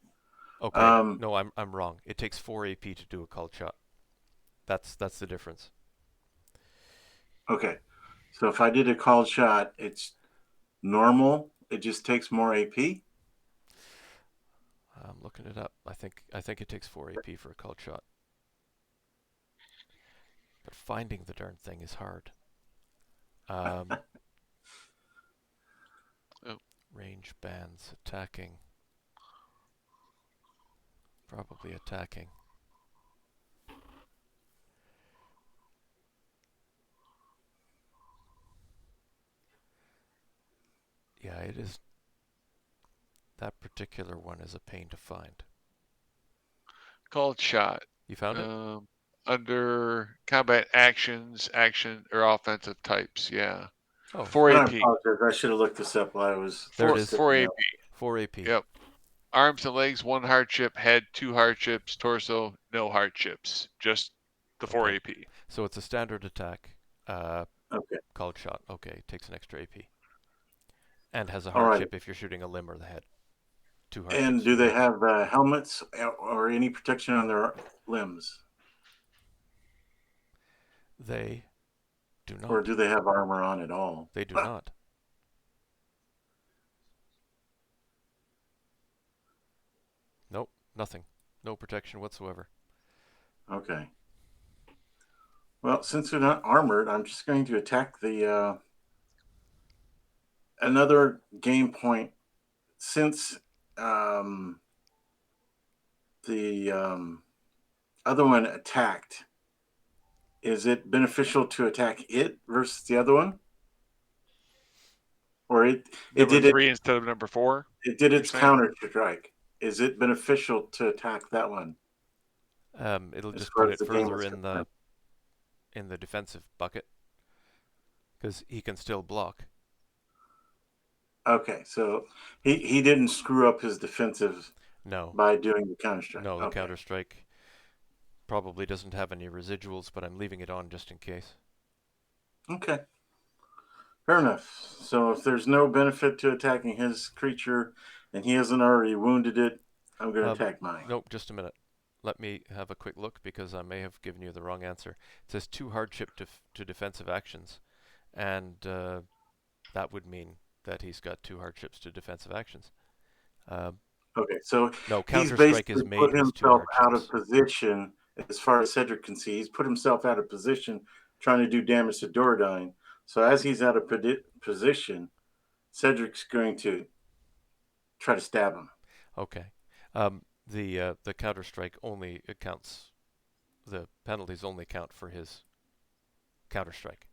Okay. No, I'm wrong. It takes 4 AP to do a called shot. That's the difference. Okay. So if I did a called shot, it's normal. It just takes more AP. I'm looking it up. I think it takes 4 AP for a called shot. But finding the darn thing is hard. Oh. Range bands, attacking. Probably attacking. Yeah, it is. That particular one is a pain to find. Called shot. You found it? Under combat actions, action or offensive types. Yeah. Oh, 4 I AP. apologize. I should have looked this up while I was. There it is. 4 AP. 4 AP. Yep. Arms and legs, 1 hardship. Head, 2 hardships. Torso, no hardships. Just the 4 Okay. AP. So it's a standard attack. Okay. Called shot. Okay, takes an extra AP. And has a All right. hardship if you're shooting a limb or the head. 2 hardships. And do they have helmets or any protection on their limbs? They do not. Or do they have armor on at all? They do not. Nope, nothing. No protection whatsoever. Okay. Well, since they're not armored, I'm just going to attack the another game point. Since the other one attacked, is it beneficial to attack it versus the other one? Or it Number did 3 instead of number 4? it did its saying? counter strike. Is it beneficial to attack that one? It'll As just far put as it the game further is in the defensive bucket because he can still block. Okay, so he didn't screw up his defensive No. by doing the counter strike. No, the Okay. counter strike probably doesn't have any residuals, but I'm leaving it on just in case. Okay. Fair enough. So if there's no benefit to attacking his creature and he hasn't already wounded it, I'm going to attack mine. Nope, just a minute. Let me have a quick look because I may have given you the wrong answer. It says 2 hardship to defensive actions, and that would mean that he's got 2 hardships to defensive actions. Okay, so No, he's counter strike basically is made put with 2 himself out of hardships. position as far as Cedric can see. He's put himself out of position trying to do damage to Doradine. So as he's out of position, Cedric's going to try to stab him. Okay. The counter strike only accounts. The penalties only count for his counter strike.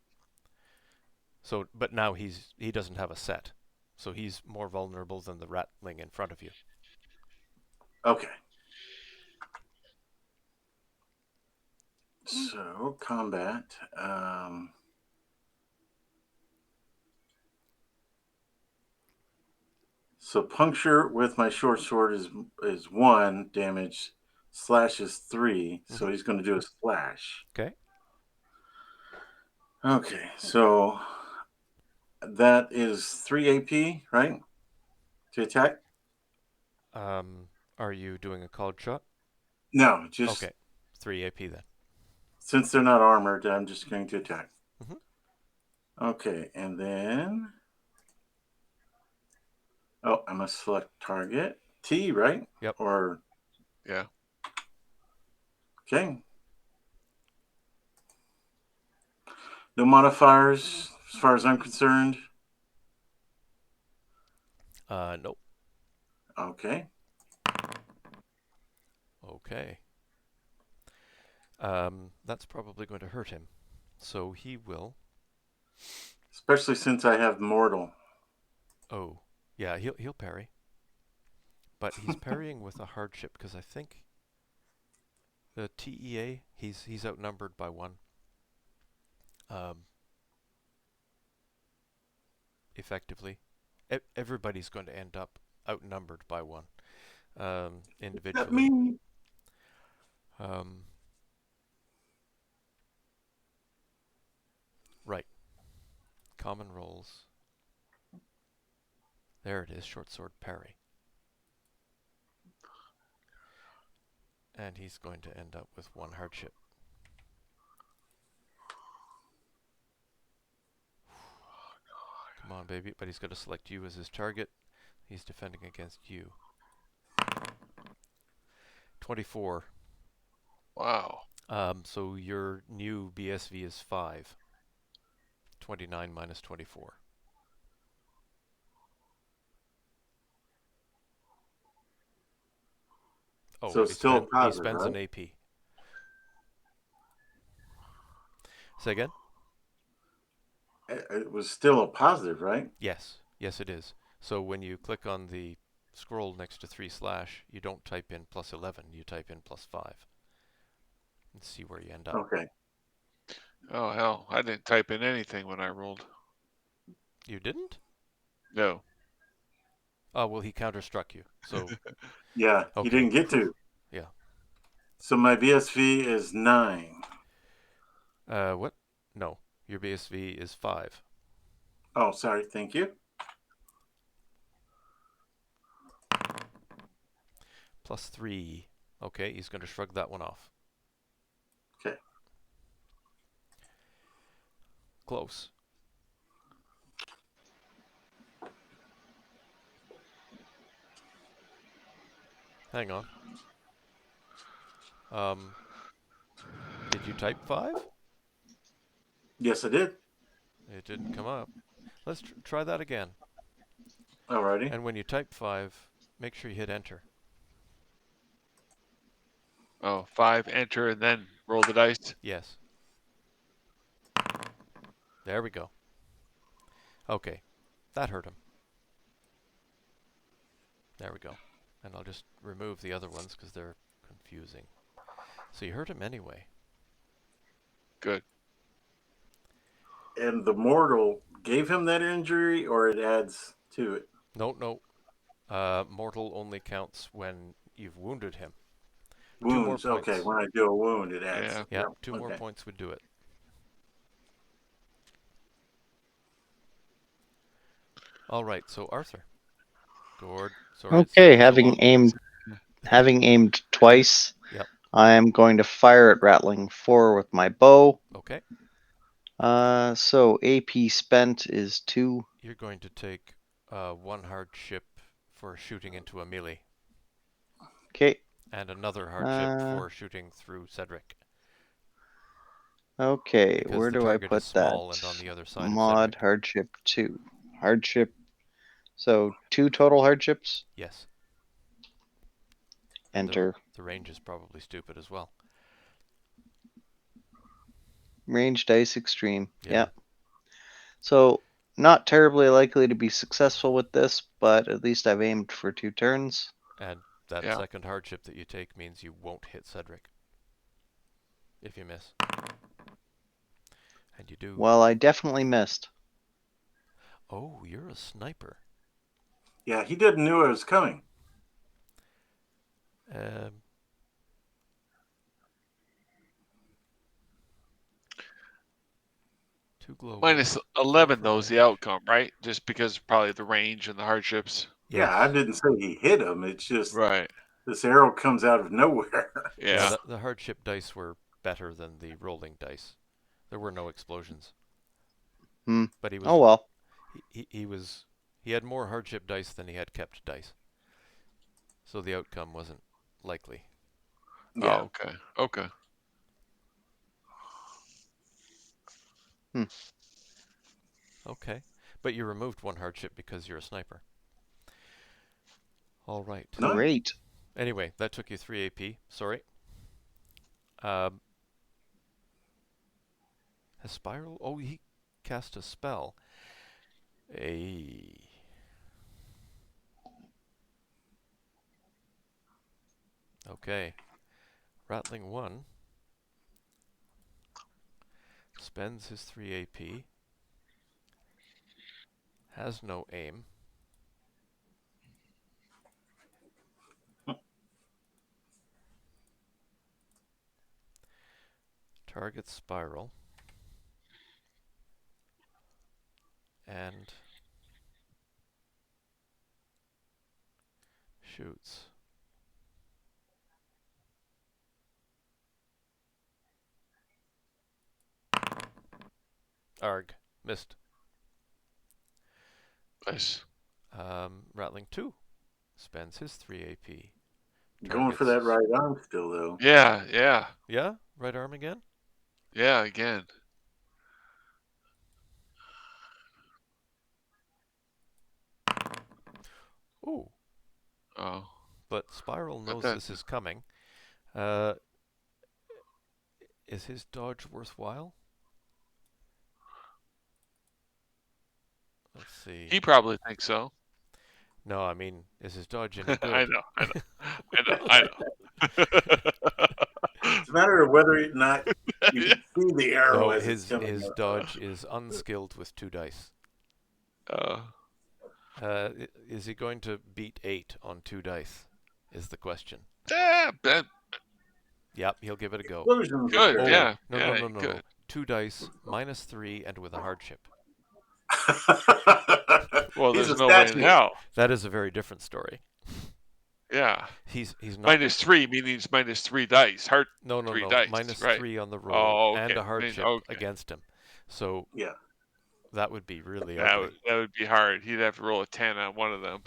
So, but now he doesn't have a set, so he's more vulnerable than the ratling in front of you. Okay. So combat. So puncture with my short sword is 1 damage. Slash is 3. So he's going to do a slash. Okay. Okay. So that is 3 AP, right? To attack? Are you doing a called shot? No, just Okay. 3 AP then. since they're not armored, I'm just going to attack. Mhm. Okay, and then I must select target. T, right? Yep. Or Yeah. okay. No modifiers as far as I'm concerned. Nope. Okay. Okay. That's probably going to hurt him. So he will. Especially since I have mortal. Oh, yeah, he'll parry. But he's parrying with a hardship because I think the TEA he's outnumbered by 1. Effectively, everybody's going to end up outnumbered by 1 individually. That mean Right. Common rolls. There it is, short sword parry. And he's going to end up with 1 hardship. Come on, baby. But he's going to select you as his target. He's defending against you. 24. Wow. So your new BSV is 5. 29 minus 24. Oh, so but it's still he positive, spends right? an AP. Say again? It was still a positive, right? Yes. Yes, it is. So when you click on the scroll next to 3/, you don't type in +11, you type in +5. And see where you end up. Okay. Oh, hell. I didn't type in anything when I rolled. You didn't? No. Oh, well, he counter-struck you. So, Yeah, okay. you didn't get to. Yeah. So my BSV is 9. What? No. Your BSV is 5. Oh, sorry. Thank you. +3. Okay, he's going to shrug that one off. Okay. Close. Hang on. Did you type 5? Yes, I did. It didn't come up. Let's try that again. Alrighty. And when you type 5, make sure you hit enter. Oh, 5, enter, and then roll the dice? Yes. There we go. Okay. That hurt him. There we go. And I'll just remove the other ones because they're confusing. So you hurt him anyway. Good. And the mortal gave him that injury, or it adds to it? No. Mortal only counts when you've wounded him. Wounds. 2 more points. Okay, when I do a wound, it adds. Yeah. Yeah, Yep. 2 more points would do it. All right, so Arthur. Gord. Sorry. Okay, So long. having aimed twice, Yep. I am going to fire at Rattling 4 with my bow. Okay. So AP spent is 2. You're going to take 1 hardship for shooting into a melee. Okay. And another hardship for shooting through Cedric. Okay, Because where the do I target is put that? small and on the other side of Mod Cedric. hardship 2. Hardship. So 2 total hardships? Yes. Enter. The range is probably stupid as well. Range dice extreme. Yeah. Yep. So, not terribly likely to be successful with this, but at least I've aimed for 2 turns. And that Yeah. second hardship that you take means you won't hit Cedric if you miss. And you do. Well, I definitely missed. Oh, you're a sniper. Yeah, he didn't know it was coming. Two glow. Minus 11 knows the outcome, right? Just because probably the range and the hardships. Yes. Yeah, I didn't say he hit him. It's just Right. this arrow comes out of nowhere. Yeah. The hardship dice were better than the rolling dice. There were no explosions. But he was. Oh well. He had more hardship dice than he had kept dice. So the outcome wasn't likely. Yeah. Oh, okay. Okay. Okay. But you removed one hardship because you're a sniper. All right. Nice. Great. Anyway, that took you 3 AP. Sorry. Has Spiral... Oh, he cast a spell. Okay. Rattling 1 spends his 3 AP. Has no aim. Targets Spiral. And shoots. Arg. Missed. Nice. Rattling 2 spends his 3 AP. Going for that right arm still, though. Yeah, yeah. Yeah? Right arm again? Yeah, again. Ooh. Oh. But Spiral knows that- this is coming. Is his dodge worthwhile? Let's see. He probably thinks so. No, I mean, is his dodge any good? I know. It's a matter of whether or not you can see the arrow No, as it's coming. his dodge is unskilled with 2 dice. Is he going to beat 8 on 2 dice? Is the question. Yep, he'll give it a go. Explosions Good, occur. yeah. No. 2 dice, minus 3, and with a hardship. Well, He's there's a no way in statue. hell. That is a very different story. Yeah. He's not minus 3 means minus 3 dice. No. Dice, Minus right. 3 on the roll Oh, okay. and a hardship Okay. against him. So Yeah. that would be really ugly. That would be hard. He'd have to roll a 10 on one of them.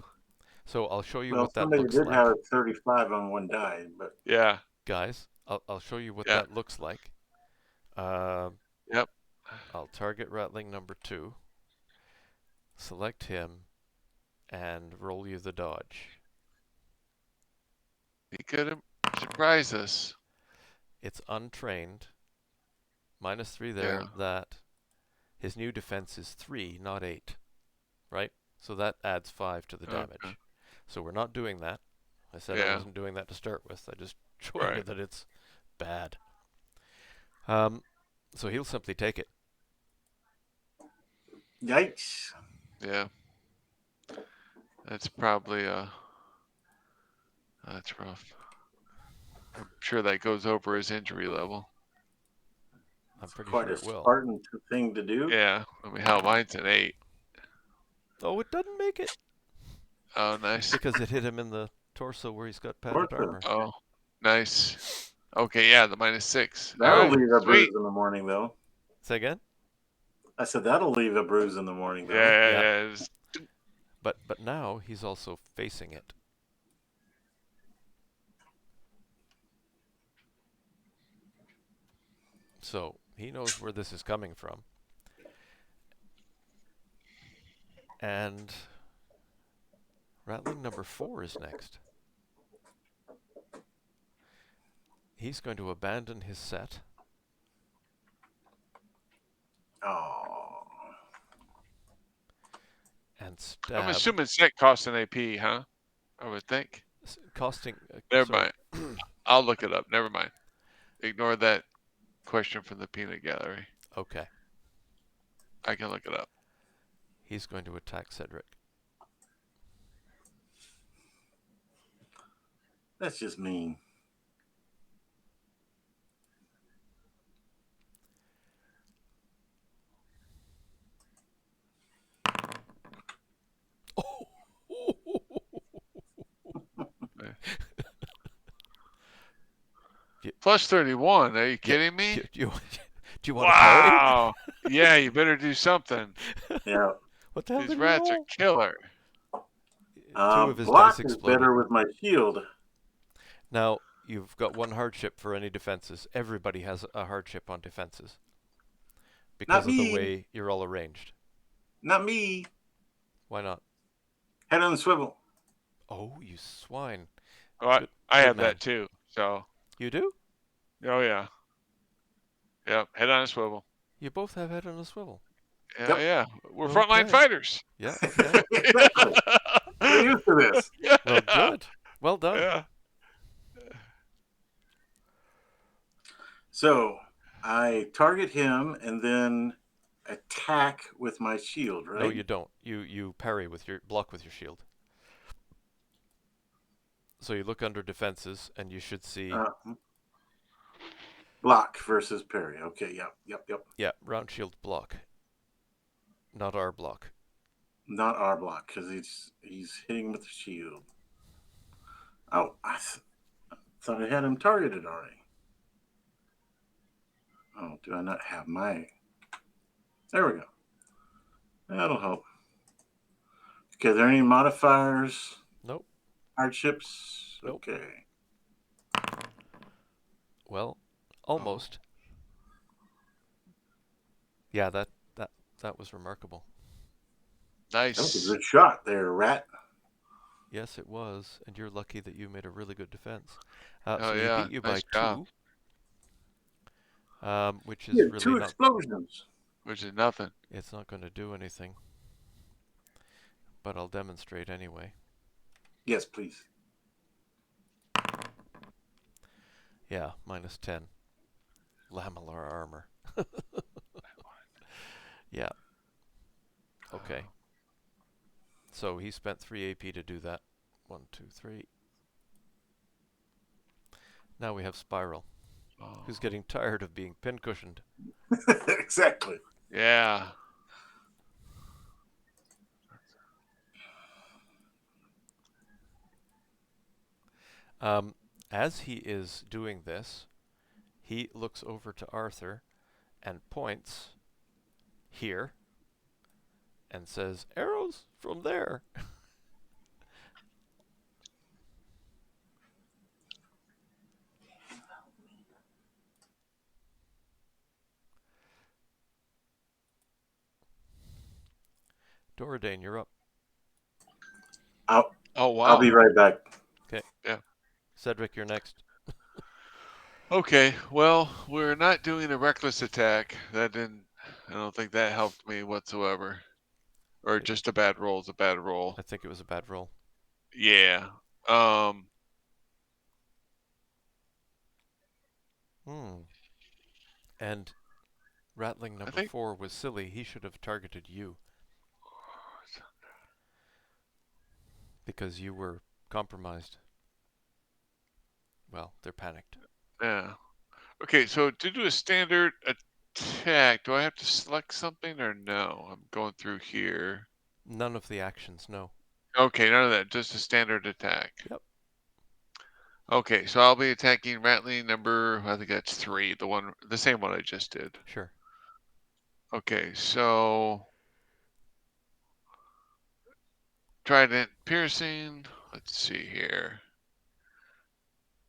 So I'll show you Well, what that somebody looks did like. have 35 on one die, but Yeah. Guys, I'll show you what Yeah. that looks like. Yep. I'll target rattling number 2, select him, and roll you the dodge. He could surprise us. It's untrained. Minus 3 there. Yeah. That his new defense is 3, not 8. Right? So that adds 5 to the damage. Okay. So we're not doing that. I said I wasn't doing that to start with. I just showed you that it's bad. So he'll simply take it. yikes. Yeah. That's probably that's rough. I'm sure that goes over his injury level. I'm pretty Quite sure a it will. Spartan thing to do. Yeah. I mean, hell, mine's an 8. Oh, it doesn't make it. Oh, nice. Because it hit him in the torso where he's got padded armor. Oh, nice. Okay, yeah, the minus 6. That'll All right, leave a sweet. bruise in the morning, though. Say again? I said that'll leave a bruise in the morning, though. Yeah. But now he's also facing it. So he knows where this is coming from. And rattling number 4 is next. He's going to abandon his set. Oh. and stab. I'm assuming set costs an AP, huh? I would think. Costing. Never mind. I'll look it up. Never mind. Ignore that question from the peanut gallery. Okay. I can look it up. He's going to attack Cedric. That's just mean. Plus 31. Are you kidding me? Do you want to parry? Wow. Yeah, you better do something. Yeah. What the hell These did he rats are roll? killer. Two of his Block dice is exploded. better with my shield. Now, you've got one hardship for any defenses. Everybody has a hardship on defenses. Because Not of the me. way you're all arranged. Not me. Why not? Head on the swivel. Oh, you swine. Oh, I Good have man. that too. So. You do? Oh, yeah. Yep. Head on a swivel. You both have head on a swivel. Yeah, Yep. yeah. We're Okay. frontline fighters. Yeah, okay. Exactly. We're used to this. Well, good. Well done. Yeah. So I target him and then attack with my shield, right? No, you don't. You parry with your block with your shield. So you look under defenses and you should see block versus parry. Okay, yep. Yeah, round shield block. Not our block. Not our block because he's hitting with the shield. Oh, I thought I had him targeted already. Oh, do I not have my? There we go. That'll help. Okay, are there any modifiers? Nope. Hardships? Nope. Okay. Well, almost. Yeah, that was remarkable. Nice. That was a good shot there, rat. Yes, it was, and you're lucky that you made a really good defense. Oh, so yeah. he beat you Nice by job. 2, which is Yeah, really 2 not. explosions. Which is nothing. It's not going to do anything, but I'll demonstrate anyway. Yes, please. Yeah, -10. Lamellar armor. Yeah. Okay. So he spent 3 AP to do that. 1, 2, 3. Now we have Spiral, who's getting tired of being pincushioned. Exactly. Yeah. As he is doing this, he looks over to Arthur and points here and says, "Arrows from there." Doradane, you're up. Oh, wow. I'll be right back. Okay. Yeah. Cedric, you're next. Okay. Well, we're not doing a reckless attack. I don't think that helped me whatsoever. Or just a bad roll is a bad roll. I think it was a bad roll. Yeah. And rattling number 4 was silly. He should have targeted you. Because you were compromised. Well, they're panicked. Yeah. Okay, so to do a standard attack, do I have to select something or no? I'm going through here. None of the actions, no. Okay, none of that. Just a standard attack. Yep. Okay, so I'll be attacking rattling number, I think that's 3, the same one I just did. Sure. Okay, so trident piercing. Let's see here.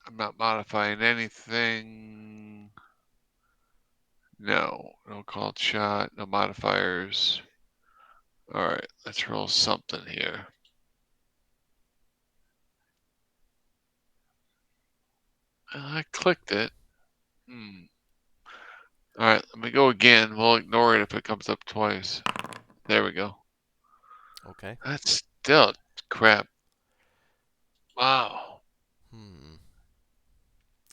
I'm not modifying anything. No called shot, no modifiers. All right, let's roll something here. I clicked it. All right, let me go again. We'll ignore it if it comes up twice. There we go. Okay. That's still crap. Wow.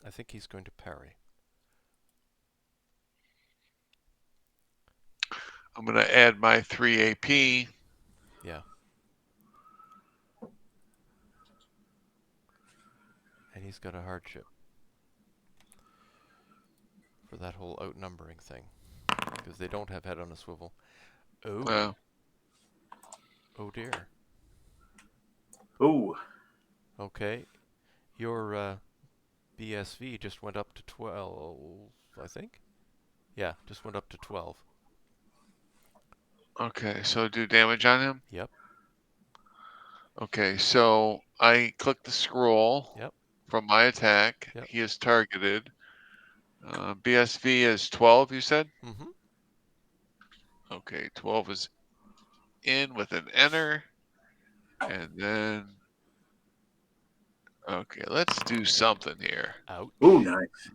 I think he's going to parry. I'm going to add my 3 AP. Yeah. And he's got a hardship for that whole outnumbering thing. Because they don't have head on a swivel. Oh. Oh dear. Ooh. Okay. Your BSV just went up to 12, I think? Yeah, just went up to 12. Okay, so do damage on him? Yep. Okay, so I click the scroll Yep. from my attack. Yep. He is targeted. BSV is 12, you said? Mm-hmm. Okay, 12 is in with an enter. And then, okay, let's do something here. Ouch. Ooh, nice.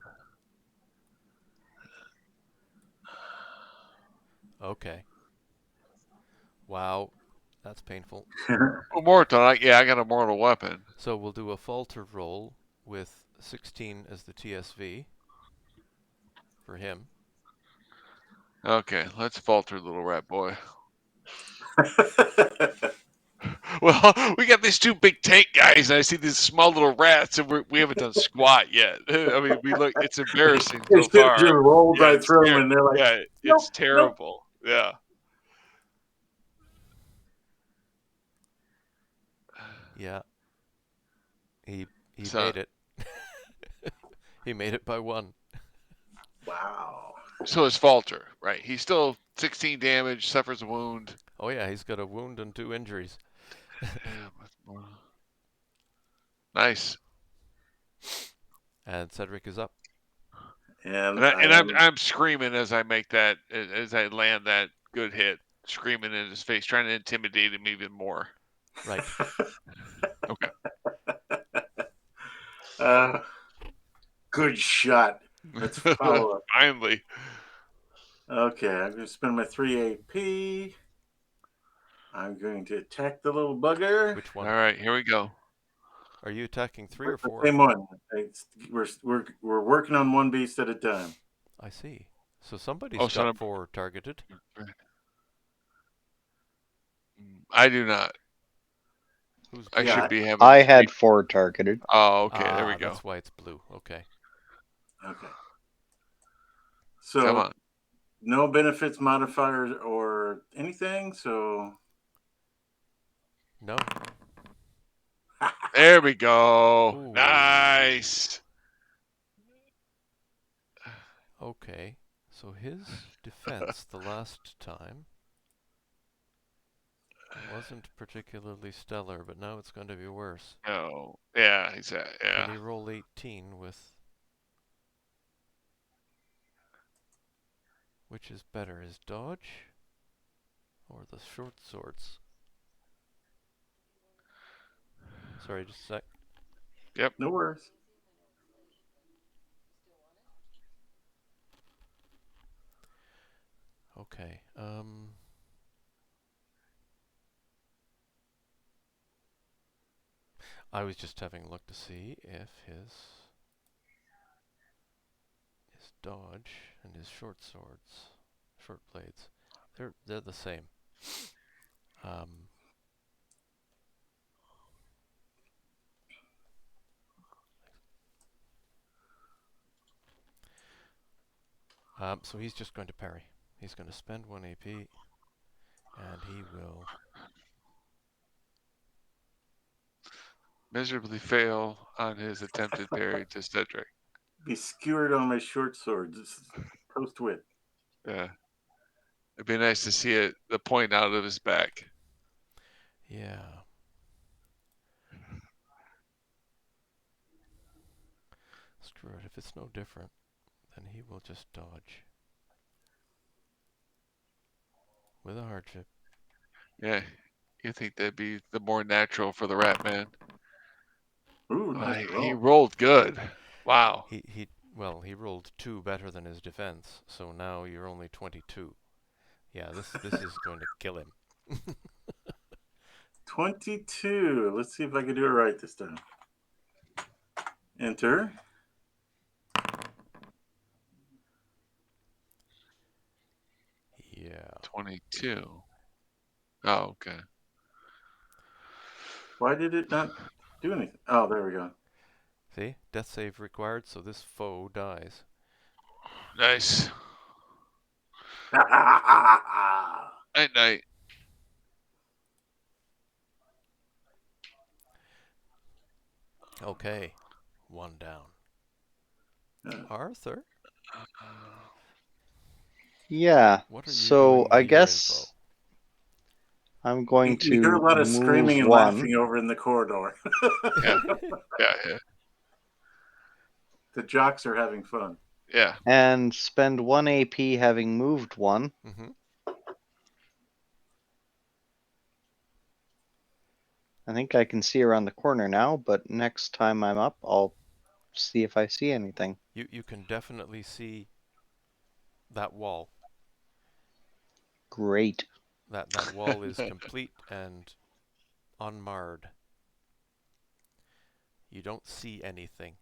Okay. Wow. That's painful. Mortal, yeah, I got a mortal weapon. So we'll do a falter roll with 16 as the TSV for him. Okay, let's falter, little rat boy. Well, we got these two big tank guys, and I see these small little rats, and we haven't done squat yet. I mean, it's embarrassing so It's just far. rolled Yeah, right through them, and they're like, yeah, nope, it's nope. terrible. Yeah. Yeah. He So, made it. He made it by 1. Wow. so it's falter, right? He's still 16 damage, suffers a wound. Oh yeah, he's got a wound and 2 injuries. Nice. And Cedric is up. And I'm screaming as I make that, as I land that good hit, screaming in his face, trying to intimidate him even more. Right. Okay. Good shot. Let's follow up. Finally. Okay, I'm going to spend my 3 AP. I'm going to attack the little bugger. Which one? All right, here we go. Are you attacking 3 or The 4? same one. We're working on one beast at a time. I see. So somebody's Oh, got 4 targeted. I do not. Who's I blue? should be having I 3. had 4 targeted. Oh, okay. There we go. That's why it's blue. Okay. Okay. Come So on. no benefits modifiers or anything. So No. There we go. Ooh. Nice. Okay. So his defense the last time wasn't particularly stellar, but now it's going to be worse. Oh, yeah, exactly. Yeah. Can he roll 18 with... Which is better, his dodge or the short swords? Sorry, just a sec. Yep. no worries. Okay. I was just having a look to see if his dodge and his short swords, short blades, they're the same. So he's just going to parry. He's going to spend 1 AP, and he will Miserably fail on his attempted parry to Cedric. Be skewered on my short sword. Post wit. Yeah. It'd be nice to see it, the point out of his back. Yeah. Screw it. If it's no different, then he will just dodge. With a hardship. Yeah. You think that'd be the more natural for the Rat Man? Ooh, nice roll. He rolled good. Wow. He rolled 2 better than his defense, so now you're only 22. Yeah, this is going to kill him. 22. Let's see if I can do it right this time. Enter. Yeah. 22. Oh, okay. Why did it not do anything? Oh, there we go. See? Death save required, so this foe dies. Nice. Night, night. Okay. One down. Arthur? Yeah. What are you So doing with I your info? guess I'm going You hear a to lot of move screaming and one. laughing over in the corridor. Yeah. Yeah. The jocks are having fun. Yeah. And spend 1 AP having moved one. Mm-hmm. I think I can see around the corner now, but next time I'm up, I'll see if I see anything. You can definitely see that wall. Great. That wall is complete and unmarred. You don't see anything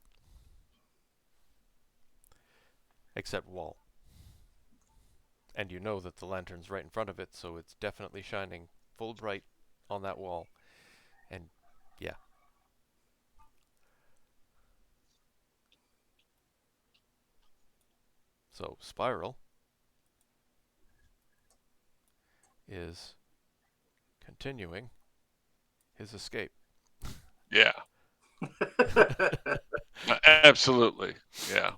except wall. And you know that the lantern's right in front of it, so it's definitely shining full bright on that wall. And yeah. So Spiral is continuing his escape. Yeah. Absolutely. Yeah.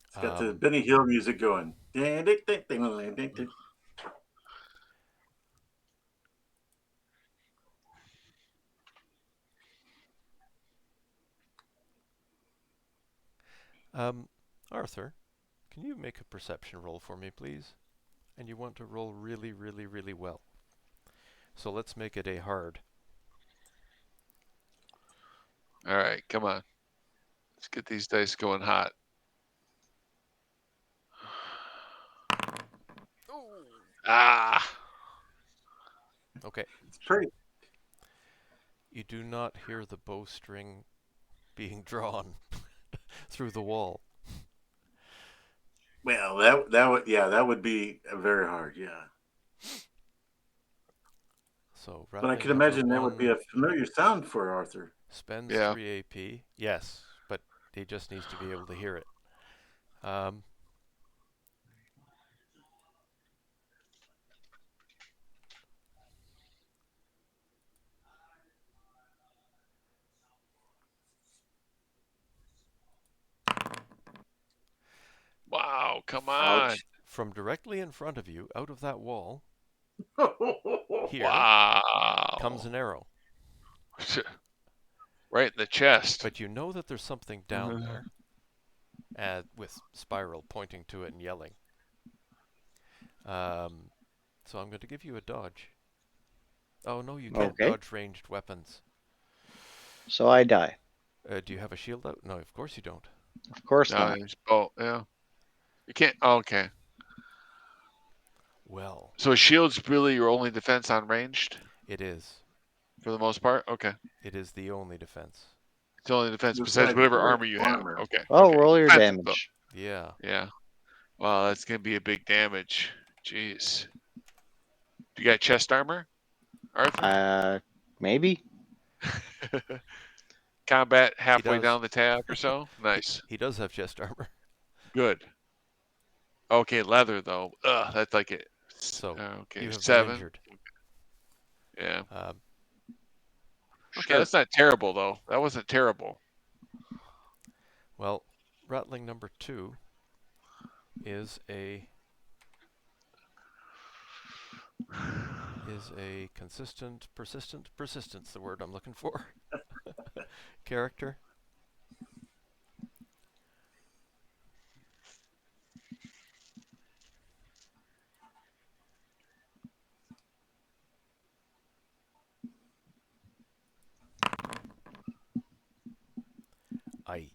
It's got the Benny Hill music going. Arthur, can you make a perception roll for me, please? And you want to roll really, really, really well. So let's make it a hard. All right. Come on. Let's get these dice going hot. Ah. Okay. It's pretty. You do not hear the bowstring being drawn through the wall. Well, that would be very hard, yeah. So But I rattling could number imagine that would be one a familiar sound for Arthur. spends Yeah. 3 AP. Yes, but he just needs to be able to hear it. Wow. Come on. Ouch. From directly in front of you, out of that wall, here Wow. comes an arrow. Right in the chest. But you know that there's something down there, with Spiral pointing to it and yelling. So I'm going to give you a dodge. Oh no, you can't Okay. dodge ranged weapons. So I die. Do you have a shield out? No, of course you don't. Of course not. Oh, yeah. You can't. Oh, okay. Well, So shield's really your only defense on ranged it is. for the most part? Okay. It is the only defense. It's the only defense besides Besides whatever full armor you have. armor. Okay. Oh, okay. roll your Defensive, though. damage. Yeah. Yeah. Wow, that's going to be a big damage. Jeez. You got chest armor, Arthur? Maybe. Combat halfway does. down the tab or so? Nice. He does have chest armor. Good. Okay, leather, though. Ugh, that's like it. So okay, you have 7. been injured. Yeah. Um, Okay, that's not terrible, though. That wasn't terrible. well, rattling number 2 is a consistent, persistence, the word I'm looking for. Character. Aye.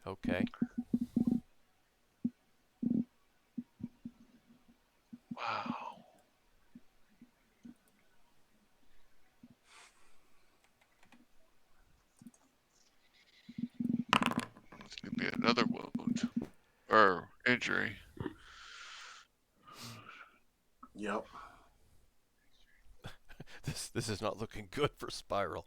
Okay. Wow. another wound or injury. Yep. This is not looking good for Spiral.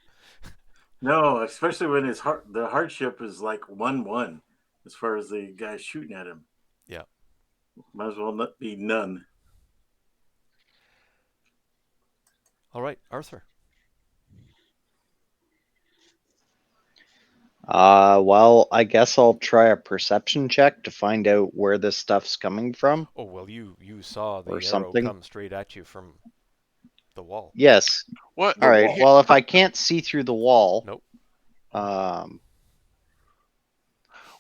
No, especially when the hardship is like 1-1 as far as the guy shooting at him. Yeah. Might as well not be none. All right, Arthur. Well, I guess I'll try a perception check to find out where this stuff's coming from. Oh, well, you saw the Or arrow something. come straight at you from the wall. Yes. What? All right. wall. Well, if I can't see through the wall, Nope.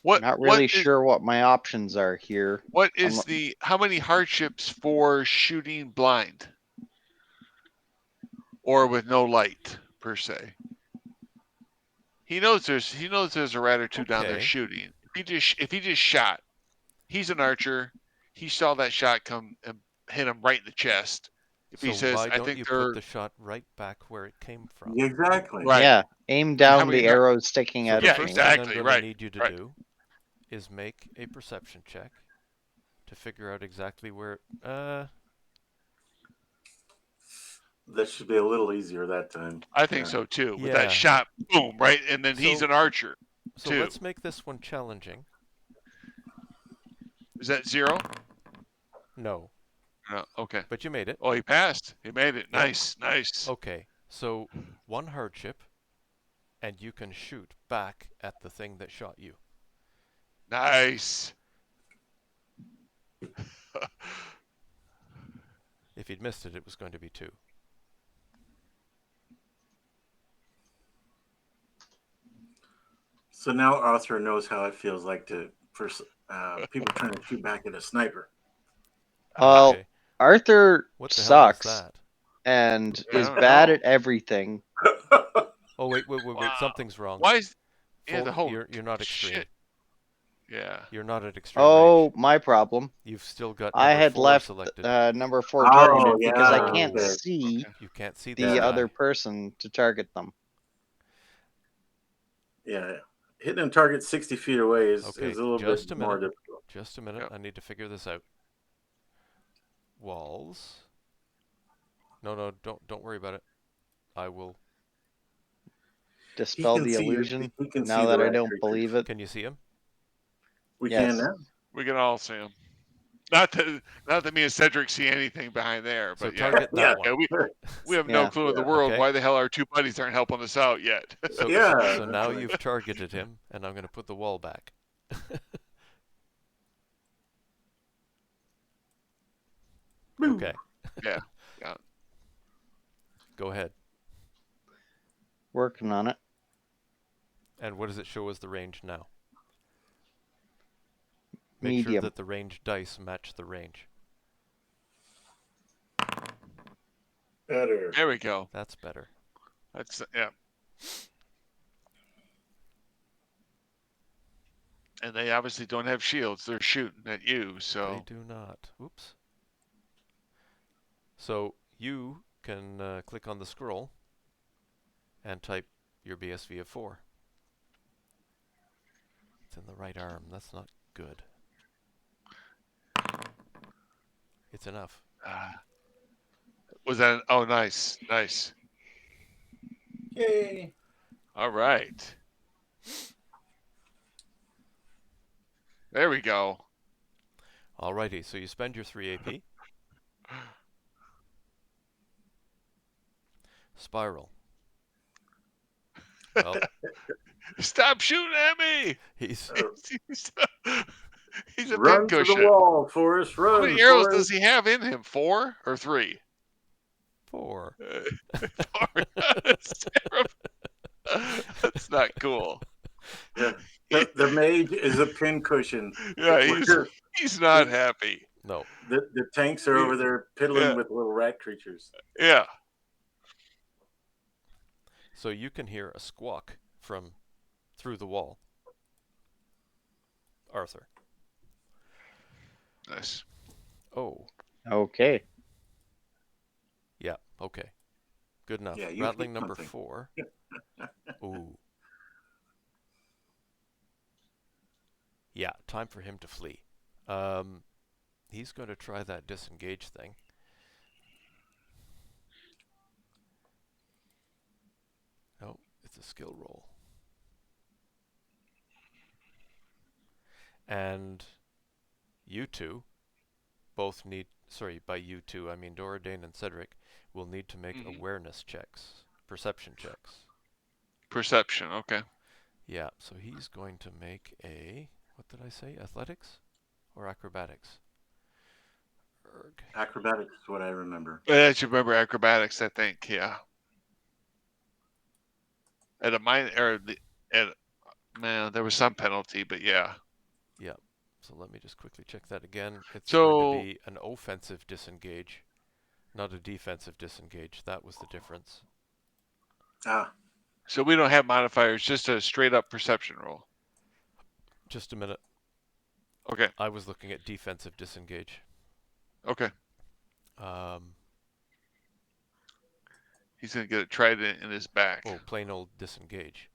What? not What really is? sure what my options are here. What is the? How many hardships for shooting blind, or with no light per se? He knows there's a rat or two down there Okay. shooting. If he just shot, he's an archer. He saw that shot come and hit him right in the chest. If he So says, why I don't think you they're put the shot right back where it came from? Exactly. right. Yeah, aim how down many the not- arrows sticking So out the Yeah, of first me. thing I'm exactly, going to right, need you to right. do is make a perception check to figure out exactly where. That should be a little easier that time. I think Yeah. so too. With Yeah. that shot, boom, right, and then he's So- an archer. So Two. let's make this one challenging. Is that 0? No, No. Okay. but you made it. Oh, he passed. He made it. Yep. Nice. Okay, so one hardship, and you can shoot back at the thing that shot you. Nice. If he'd missed it, it was going to be 2. So now Arthur knows how it feels like for people trying to shoot back at a sniper. Well, Okay. Arthur What the hell sucks was that? and I is don't bad know. at everything. Oh wait, Wow. something's wrong. Why is the whole You're not extreme. shit? Yeah. You're not at extreme Oh, range. my problem. You've still got I number had 4 left selected. number 4 Oh, targeted because I yeah, can't okay. see Okay. You can't see the this guy. other person to target them. Yeah. Hitting a target 60 feet away is Okay, a little just bit a more minute. difficult. Just a minute. Yep. I need to figure this out. Walls. No, don't worry about it. I will. Dispel can the see you. illusion He can now see that the I rat don't creatures. believe it. Can you see him? We Yes. can now. We can all see him. Not that me and Cedric see anything behind there, So but yeah. target Yeah. that one. We have Yeah. no clue in the world Okay. why the hell our 2 buddies aren't helping us out yet. So, Yeah, so now that's you've targeted him, and I'm going to put the wall back. Okay. Yeah. Go ahead. Working on it. And what does it show as the range now? Make sure Medium. that the range dice match the range. better. There we go. That's better. That's yeah. And they obviously don't have shields. They're shooting at you, so They do not. Oops. So you can click on the scroll and type your BSV of 4. It's in the right arm. That's not good. It's enough. was that? Oh, nice. Yay. All right. There we go. Alrighty, so you spend your 3 AP. Spiral. Well, Stop shooting at me! he's He's a Run to the pincushion. wall, Forrest. How Run, many arrows Forrest. does he have in him? 4 or 3? 4. 4. That's terrible. That's not cool. Yeah. The mage is a pincushion. Yeah, he's not happy. No. The tanks are over there piddling with little rat creatures. Yeah. So you can hear a squawk from through the wall. Arthur. Nice. Oh. Okay. Yeah, okay. Good enough. Yeah, you Rattling hit number something. 4. Ooh. Yeah, time for him to flee. He's going to try that disengage thing. Oh, it's a skill roll. And you two both need, sorry, by you two I mean Doradane and Cedric, will need to make awareness checks, perception checks. Perception, okay. Yeah, so he's going to make a, what did I say, athletics or acrobatics? Erg. Acrobatics is what I remember. I should remember acrobatics, I think, yeah. At a minor, or man, there was some penalty, but yeah. Yeah, so let me just quickly check that again. It's So, going to be an offensive disengage, not a defensive disengage. That was the difference. Ah. So we don't have modifiers, just a straight up perception roll. Just a minute. Okay. I was looking at defensive disengage. Okay. Um, He's going to get a trident in his back. oh, plain old disengage.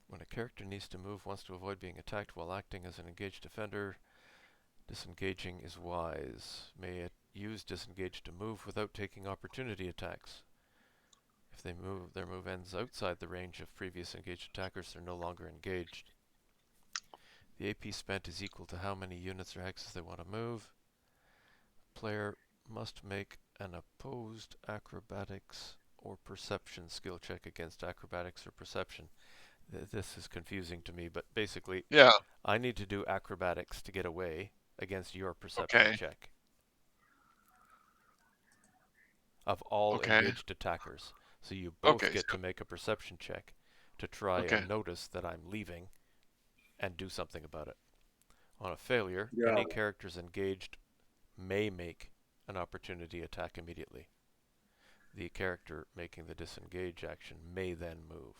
When a character needs to move, wants to avoid being attacked while acting as an engaged defender, disengaging is wise. May it use disengage to move without taking opportunity attacks. If they move, their move ends outside the range of previous engaged attackers, they're no longer engaged. The AP spent is equal to how many units or hexes they want to move. Player must make an opposed acrobatics or perception skill check against acrobatics or perception. This is confusing to me, but basically, yeah, I need to do acrobatics to get away against your perception check of all engaged attackers. So you both get to make a perception check to try and notice that I'm leaving and do something about it. On a failure, any characters engaged may make an opportunity attack immediately. The character making the disengage action may then move.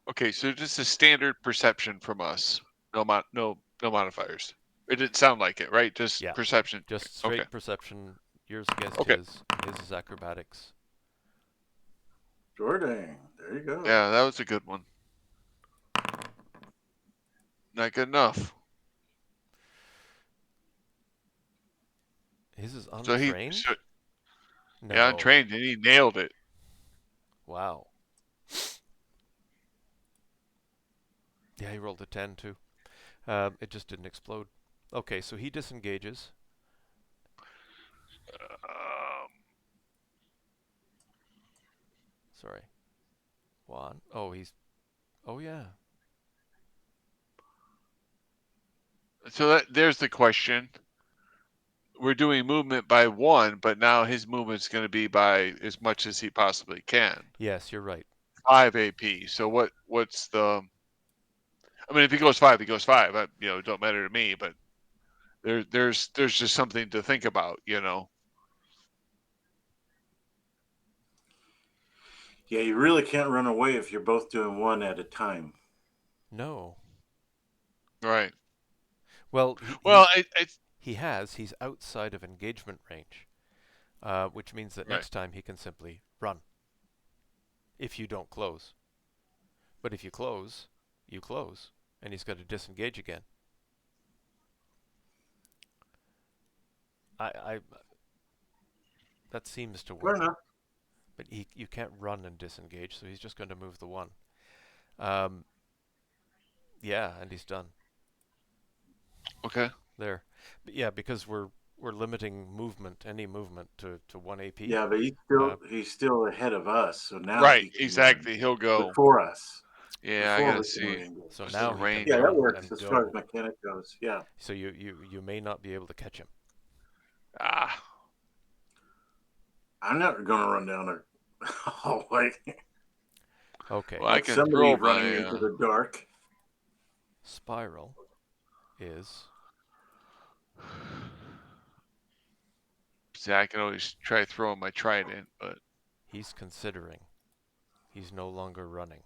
Okay, so just a standard perception from us. No modifiers. It didn't sound like it, right? Just perception. Just straight perception. Yours against his. His is acrobatics. Jordan, there you go. Yeah, that was a good one. Not good enough. His is untrained? No. Yeah, untrained, and he nailed it. Wow. Yeah, he rolled a 10 too. It just didn't explode. Okay, so he disengages. Sorry. Juan. Oh, he's... Oh, yeah. So there's the question. We're doing movement by 1, but now his movement's going to be by as much as he possibly can. Yes, you're right. 5 AP. So what's the... I mean, if he goes 5, he goes 5. It don't matter to me, but there's just something to think about, Yeah, you really can't run away if you're both doing one at a time. No. Right. Well, he's outside of engagement range, which means that next time he can simply run. If you don't close. But if you close, and he's got to disengage again. That seems to work. Fair enough. But you can't run and disengage, so he's just going to move the 1. Yeah, and he's done. Okay. There. But yeah, because we're limiting any movement to 1 AP. Yeah, but he's still ahead of us, so now he'll go before us. Yeah, I gotta see. So now he can that run works and as go. far as mechanic goes. Yeah. So you may not be able to catch him. I'm not going to run down a hallway. Okay. Well, I can throw running into the dark. Spiral is... See, I can always try throwing my trident, but... He's considering. He's no longer running.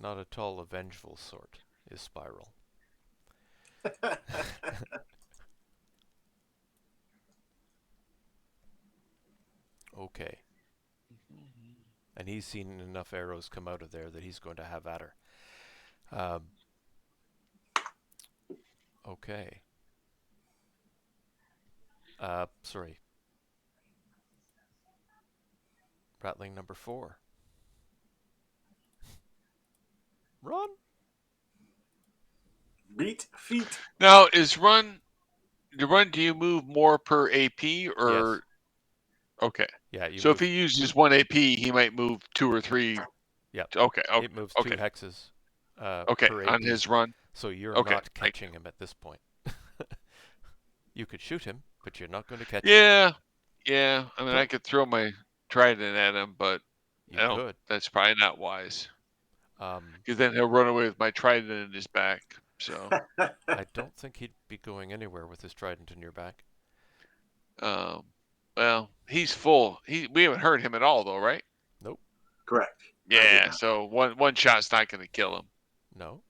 Not at all a vengeful sort is Spiral. Okay. And he's seen enough arrows come out of there that he's going to have at her. Okay. Sorry. Rattling number 4. Run! Beat feet. Now, do you move more per AP or? Yes. Okay. Yeah, you So if move he uses two. 1 AP, he might move 2 or 3. Yep. Okay. It moves 2 Okay. hexes Okay. per On AP. his run. So you're Okay. not catching him at this point. You could shoot him, but you're not going to catch him. Yeah. Yeah. I mean, Nope. I could throw my trident at him, but You could. that's probably not wise. Um, Because then he'll run away with my trident in his back. So, I don't think he'd be going anywhere with his trident in your back. well, he's full. We haven't hurt him at all, though, right? Nope. Correct. Yeah. So one shot's not going to kill him. No.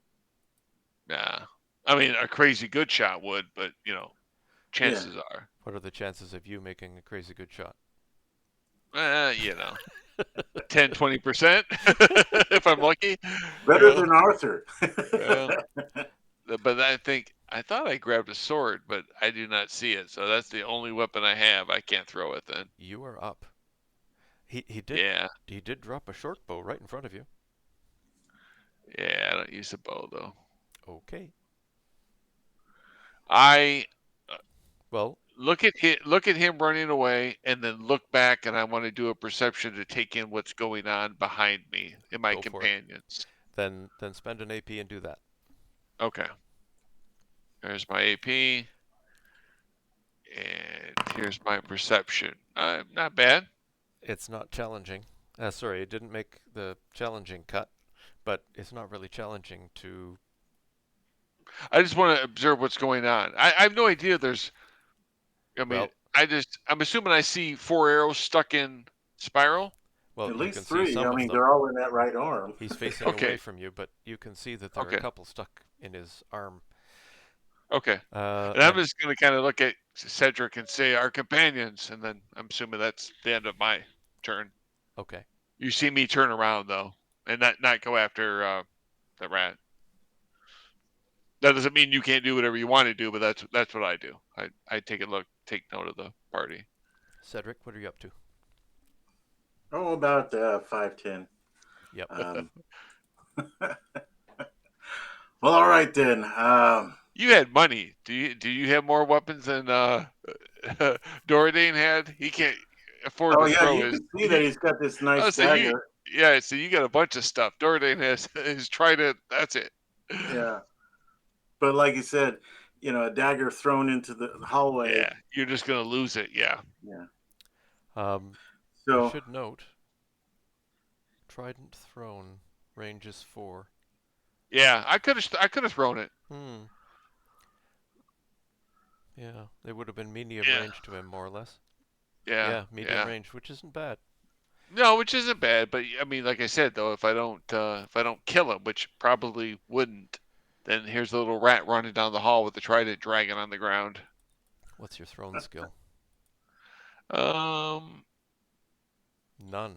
Nah. I mean, a crazy good shot would, but chances are. What are the chances of you making a crazy good shot? 10, 20% if I'm lucky. Better than Arthur. Well, but I thought I grabbed a sword, but I do not see it. So that's the only weapon I have. I can't throw it then. You are up. He did. Yeah. He did drop a short bow right in front of you. Yeah, I don't use a bow though. Okay. Well, look at him running away, and then look back, and I want to do a perception to take in what's going on behind me and my companions. Then spend an AP and do that. Okay. There's my AP, and here's my perception. Not bad. It's not challenging. Sorry, it didn't make the challenging cut, but it's not really challenging to. I just want to observe what's going on. I have no idea. I'm assuming I see 4 arrows stuck in spiral. Well, at you least can 3. see some of them. They're all in that right arm. He's facing away from you, but you can see that there are a couple stuck in his arm. Okay. And I'm just going to kind of look at Cedric and say, our companions, and then I'm assuming that's the end of my turn. Okay. You see me turn around, though, and not go after the rat. That doesn't mean you can't do whatever you want to do, but that's what I do. I take note of the party. Cedric, what are you up to? Oh, about 5'10". Yep. Well, all right then. You had money. Do you have more weapons than Doradane had? He can't afford to throw his. You can see that he's got this nice dagger. So you got a bunch of stuff. Doradane has his trident. That's it. Yeah. But like you said, a dagger thrown into the hallway. Yeah, you're just gonna lose it. Yeah. Yeah. I should note, trident thrown, range is 4. Yeah, I could have thrown it. Yeah, they would have been medium range to him, more or less. Yeah. Medium range, which isn't bad. No, which isn't bad, but I mean, like I said, though, if I don't kill him, which probably wouldn't, then here's a little rat running down the hall with the trident dragging on the ground. What's your thrown skill? None.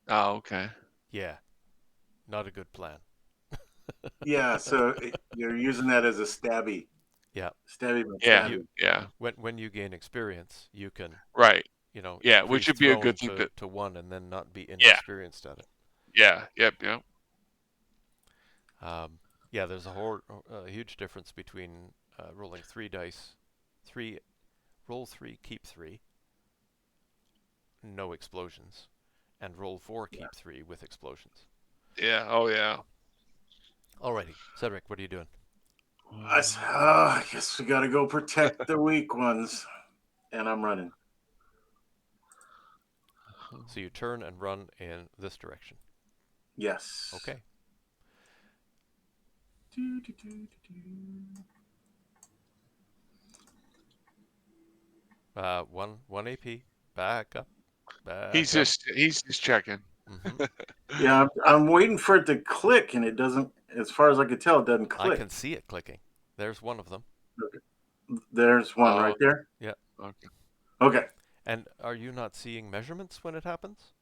Oh, okay. Yeah, not a good plan. Yeah, so you're using that as a stabby. Yeah. Stabby. Yeah. When you gain experience, you can. Right. Which would be a good thing to 1 and then not be inexperienced at it. Yeah. Yep. There's a huge difference between rolling 3 dice, roll 3, keep 3, no explosions, and roll 4, keep 3 with explosions. Yeah. Oh yeah. Alrighty, Cedric, what are you doing? I guess we gotta go protect the weak ones, and I'm running. So you turn and run in this direction. Yes. Okay. One AP. Back up. He's just checking. Mm-hmm. Yeah, I'm waiting for it to click, and it doesn't. As far as I can tell, it doesn't click. I can see it clicking. There's one of them. Okay. There's one right there. Yeah. Okay. And are you not seeing measurements when it happens?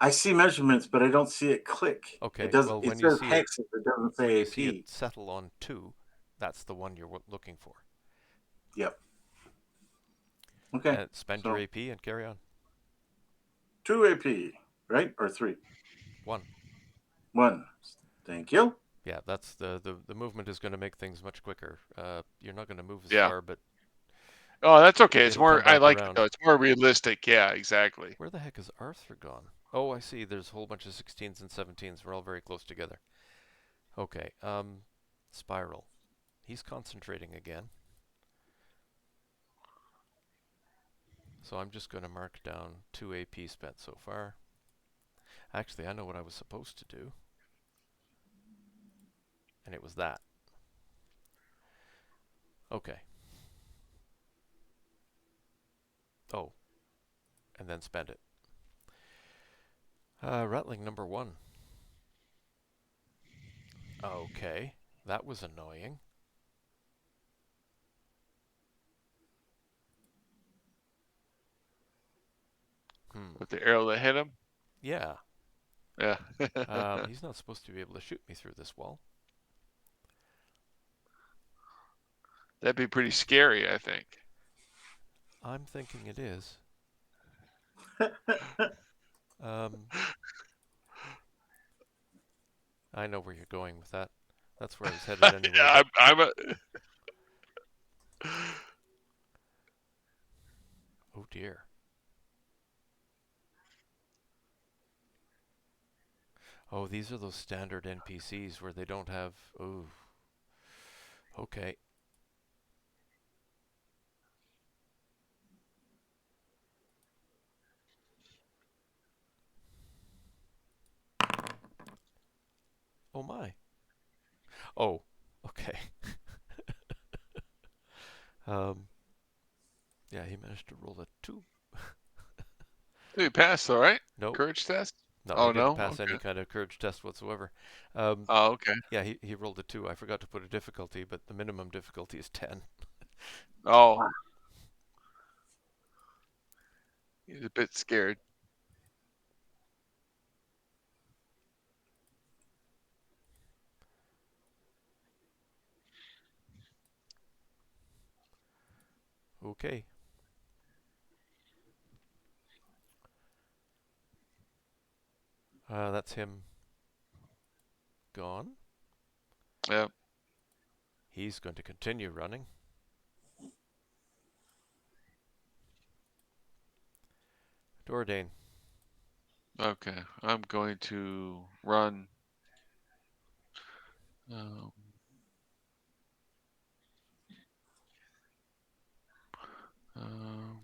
I see measurements, but I don't see it click. Okay, It does. well, It says hex if it doesn't when say you see it AP. settle on 2, that's the one you're looking for. Yep. Okay. And spend your So AP and carry on. 2 AP, right? Or 3? 1. 1. Thank you. Yeah, that's the movement is going to make things much quicker. You're not going to move as Yeah. far, but Oh, that's okay. It's it'll come more. I back like it around. though. It's more realistic. Yeah, exactly. Where the heck is Arthur gone? Oh, I see. There's a whole bunch of 16s and 17s. We're all very close together. Okay. Spiral. He's concentrating again. So I'm just going to mark down 2 AP spent so far. Actually, I know what I was supposed to do. And it was that. Okay. Oh. And then spend it. Rattling number 1. Okay. That was annoying. With the arrow that hit him. Yeah. Yeah. He's not supposed to be able to shoot me through this wall. That'd be pretty scary, I think. I'm thinking it is. I know where you're going with that. That's where I was headed anyway. Yeah, I'm a. Oh dear. Oh, these are those standard NPCs where they don't have... Oh. Okay. Oh my. Oh. Okay. Yeah, he managed to roll a 2. Did he pass though, right? Nope. Courage test? No, Oh, he didn't no? pass Okay. any kind of courage test whatsoever. Oh, okay. Yeah, he rolled a 2. I forgot to put a difficulty, but the minimum difficulty is 10. Oh. He's a bit scared. Okay. That's him gone. Yep. He's going to continue running. Dordain. Okay. I'm going to run. Um, um,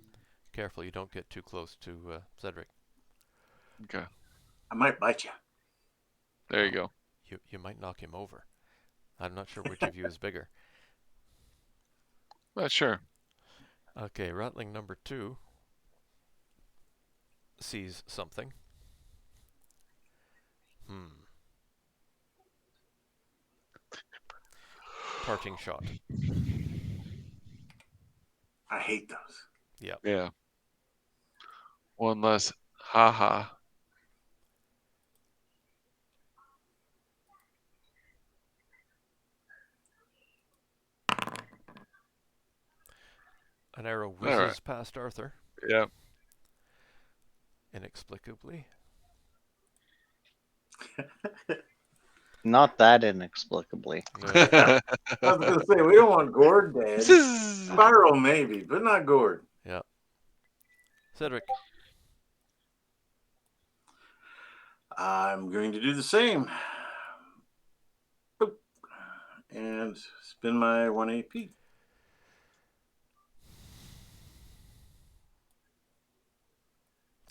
Careful, you don't get too close to Cedric. okay. I might bite you. There you go. You might knock him over. I'm not sure which of you is bigger. Well, sure. Okay, rattling number 2 sees something. Parting shot. I hate those. Yep. Yeah. One less haha. An arrow whizzes past Arthur. Yeah. Inexplicably. Not that inexplicably. No. I was going to say, we don't want Gord dead. Spiral maybe, but not Gord. Yeah. Cedric. I'm going to do the same. Boop. And spin my 1 AP.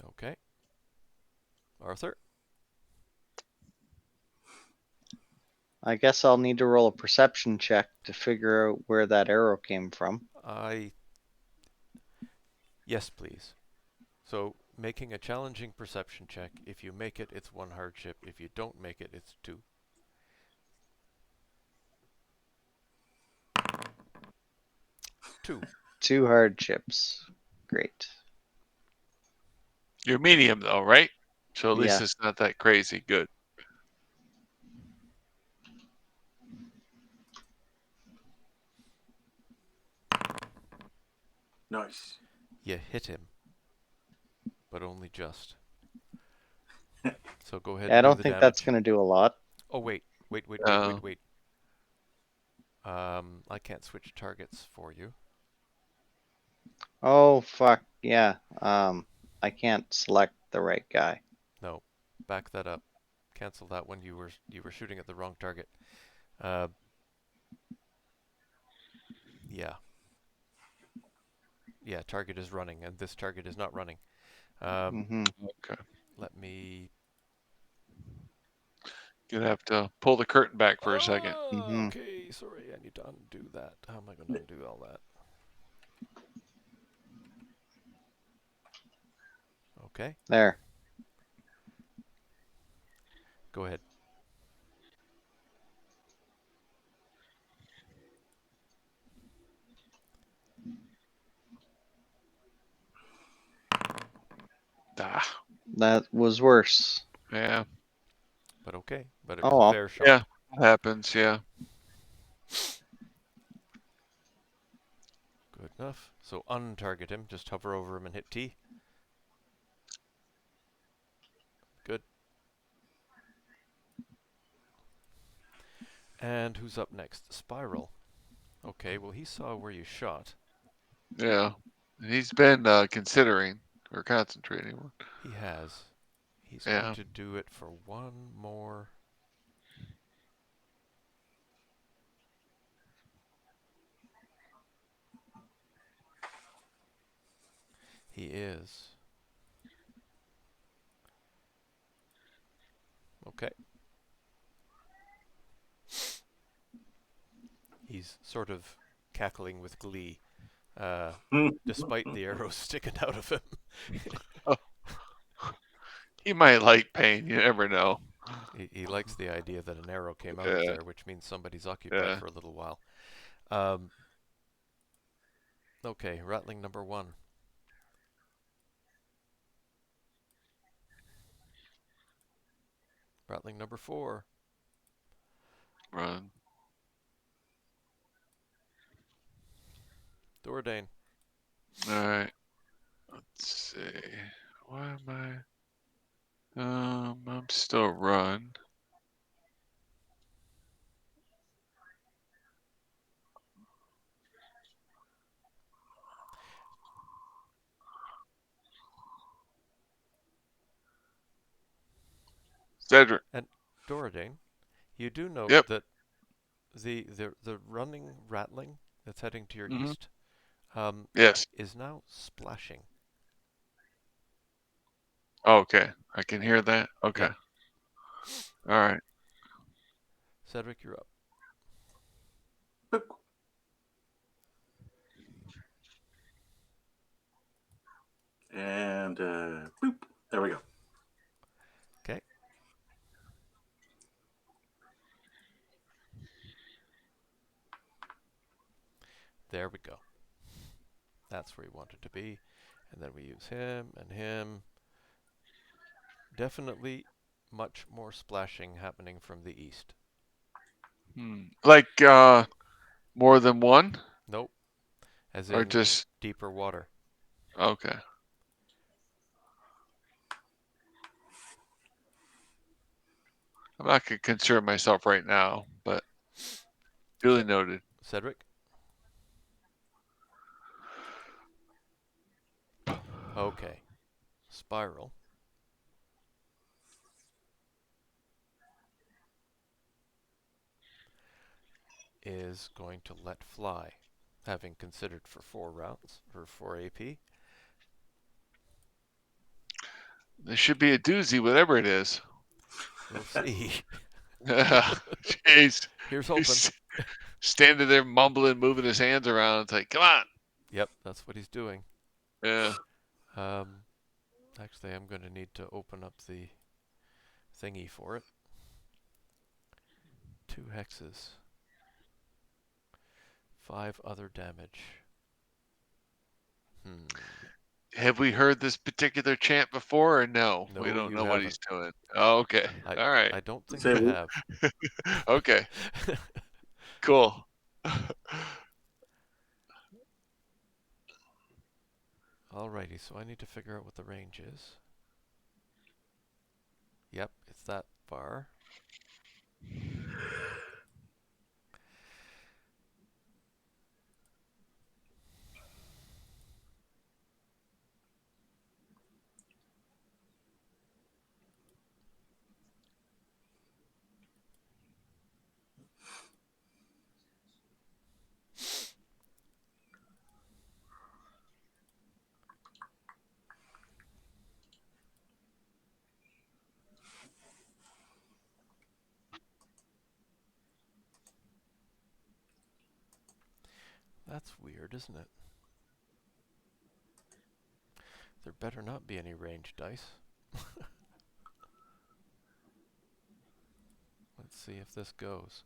Okay. Arthur. I guess I'll need to roll a perception check to figure out where that arrow came from. Yes, please. So, making a challenging perception check. If you make it, it's 1 hardship. If you don't make it, it's 2. Two. 2 hardships. Great. You're medium though, right? So at least Yeah. it's not that crazy. Good. Nice. You hit him, but only just. So go ahead I and do don't the think that's damage. going to do a lot. Oh, wait. Uh, I can't switch targets for you. Oh, fuck. Yeah. I can't select the right guy. No, back that up. Cancel that one. You were shooting at the wrong target. Yeah. Yeah, target is running, and this target is not running. Mm-hmm. okay. Let me... Gonna have to pull the curtain back for a second. Mm-hmm. Okay, sorry, I need to undo that. How am I going to undo all that? Okay, There. go ahead. Ah, That was worse. yeah. But okay, but it was Oh, a well. fair shot. Yeah, that happens. Yeah. Good enough. So untarget him, just hover over him and hit T. Good. And who's up next? Spiral. Okay, well he saw where you shot. Yeah. And he's been considering or concentrating. He has. He's going Yeah. to do it for one more. He is. Okay. He's sort of cackling with glee, despite the arrows sticking out of him. Oh, he might like pain. You never know. He likes the idea that an arrow came out of Yeah. there, which means somebody's occupied Yeah. for a little while. Um, okay, rattling number 1. Rattling number 4. Run. Dordain. All right. Let's see. Why am I? I'm still run. Cedric. And Dordain, you do note Yep. that the running rattling that's heading to your Mm-hmm. east Yes. is now splashing. Okay. I can hear that. Okay. Yep. All right. Cedric, you're up. And boop. There we go. Okay. There we go. That's where he wanted to be. And then we use him and him. Definitely much more splashing happening from the east. Like more than one, Nope. As or in just deeper water. okay. I'm not gonna concern myself right now, but duly noted. Cedric? Okay. Spiral is going to let fly, having considered for 4 rounds, or 4 AP. This should be a doozy, whatever it is. We'll see. Jeez. Here's hoping. He's standing there mumbling, moving his hands around. It's like, come on. Yep, that's what he's doing. Yeah. Actually, I'm going to need to open up the thingy for it. 2 hexes. 5 other damage. Have we heard this particular chant before, or no? We No, don't you know what he's haven't. doing. Oh, okay. All right. I don't think Say you what? have. Okay. Cool. Alrighty, so I need to figure out what the range is. Yep, it's that far. That's weird, isn't it? There better not be any ranged dice. Let's see if this goes.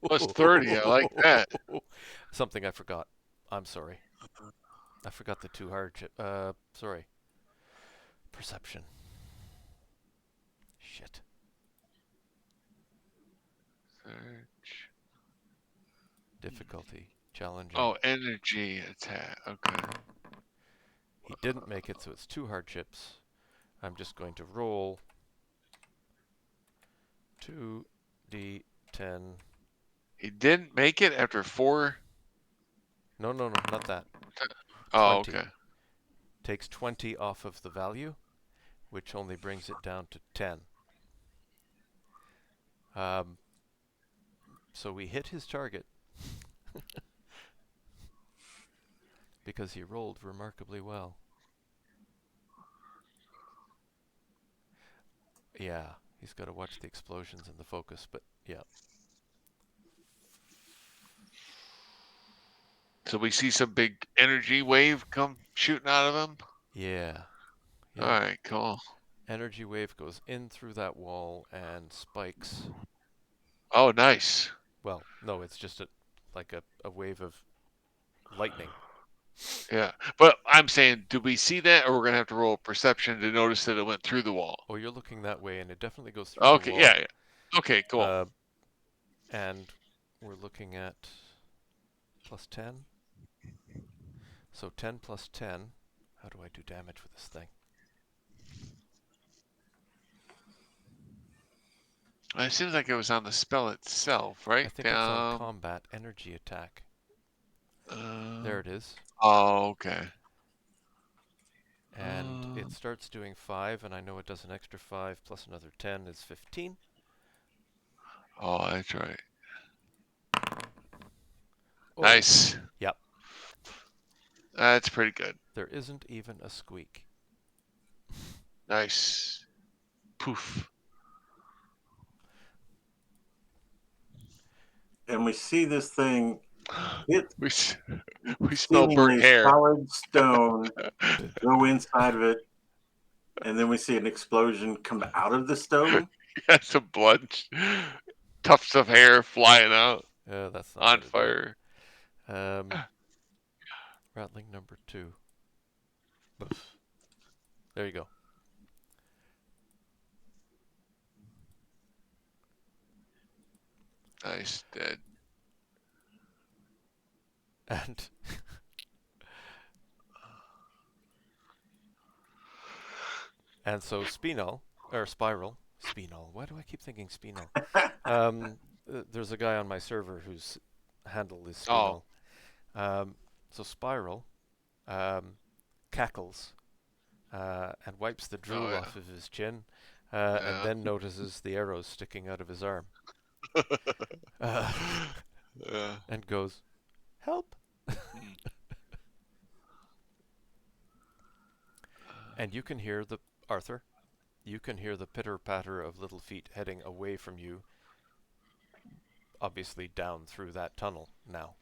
Plus 30. I like that. Something I forgot. I'm sorry. I forgot the two hardship. Sorry. Perception. Shit. Search. Difficulty. Challenging. Oh, energy attack. Okay. He didn't make it, so it's two hardships. I'm just going to roll 2d10. He didn't make it after 4. No, not that. Oh, 20. okay. Takes 20 off of the value, which only brings it down to 10. So we hit his target because he rolled remarkably well. Yeah, he's got to watch the explosions and the focus, but yeah. So we see some big energy wave come shooting out of him? Yeah. All right, cool. Energy wave goes in through that wall and spikes. Oh, nice. Well, no, it's just like a wave of lightning. Yeah, but I'm saying, do we see that, or we're gonna have to roll perception to notice that it went through the wall? Oh, you're looking that way, and it definitely goes through the Okay, wall. yeah. Okay, cool. And we're looking at plus 10. So 10 plus 10. How do I do damage with this thing? It seems like it was on the spell itself, right? I think it's on combat energy attack. There it is. Oh, okay. And it starts doing 5, and I know it does an extra 5 plus another 10 is 15. Oh, that's right. Oh, Nice. Yep. That's pretty good. There isn't even a squeak. Nice. Poof. And we see this thing hit We smell burnt seemingly hair. solid stone, go inside of it, and then we see an explosion come out of the stone. Got some blood, tufts of hair flying out, That's not on gonna fire. do it. Rattling number 2. There you go. Nice, dead. And and so Spiral. Why do I keep thinking Spinal? There's a guy on my server whose handle is Spinal. So Spiral cackles and wipes the drool off of his chin, and then notices the arrows sticking out of his arm. And goes, "Help!" And you can hear Arthur, you can hear the pitter-patter of little feet heading away from you, obviously down through that tunnel now.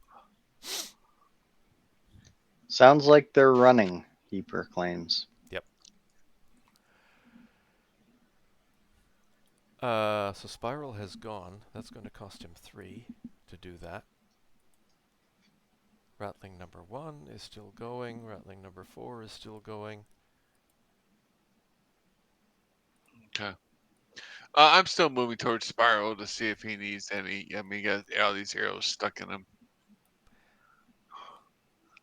Sounds like they're running, he proclaims. Yep. So Spiral has gone. That's going to cost him 3 to do that. Rattling number 1 is still going. Rattling number 4 is still going. Okay. I'm still moving towards Spyro to see if he needs any. I mean, he got all these arrows stuck in him.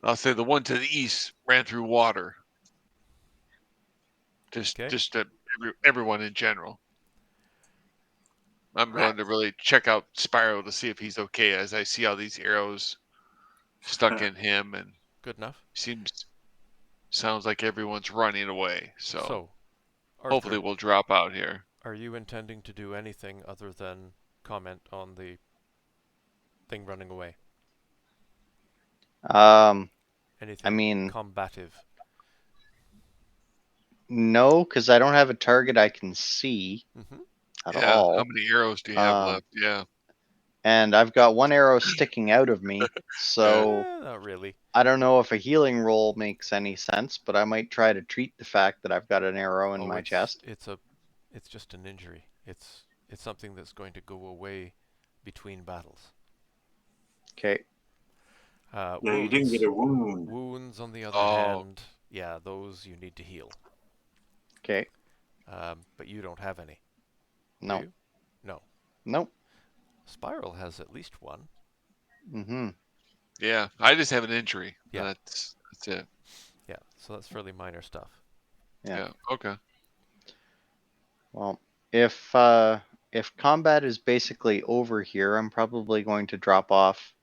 I'll say the one to the east ran through water. Just everyone in general. I'm going to really check out Spyro to see if he's okay, as I see all these arrows stuck in him, and Good enough. Sounds like everyone's running away. So Arthur, hopefully we'll drop out here. Are you intending to do anything other than comment on the thing running away? Anything I mean, combative? No, because I don't have a target I can see at all. How many arrows do you have left? Yeah. And I've got one arrow sticking out of me, so not really. I don't know if a healing roll makes any sense, but I might try to treat the fact that I've got an arrow in my chest. It's just an injury. It's something that's going to go away between battles. Okay. Yeah, you didn't get a wound. Wounds, on the other hand, yeah, those you need to heal. Okay. But you don't have any. No. Do you? No. Nope. Spiral has at least one. Mm-hmm. Yeah, I just have an injury. Yeah. That's it. Yeah, so that's fairly minor stuff. Yeah. Okay. Well, if combat is basically over here, I'm probably going to drop off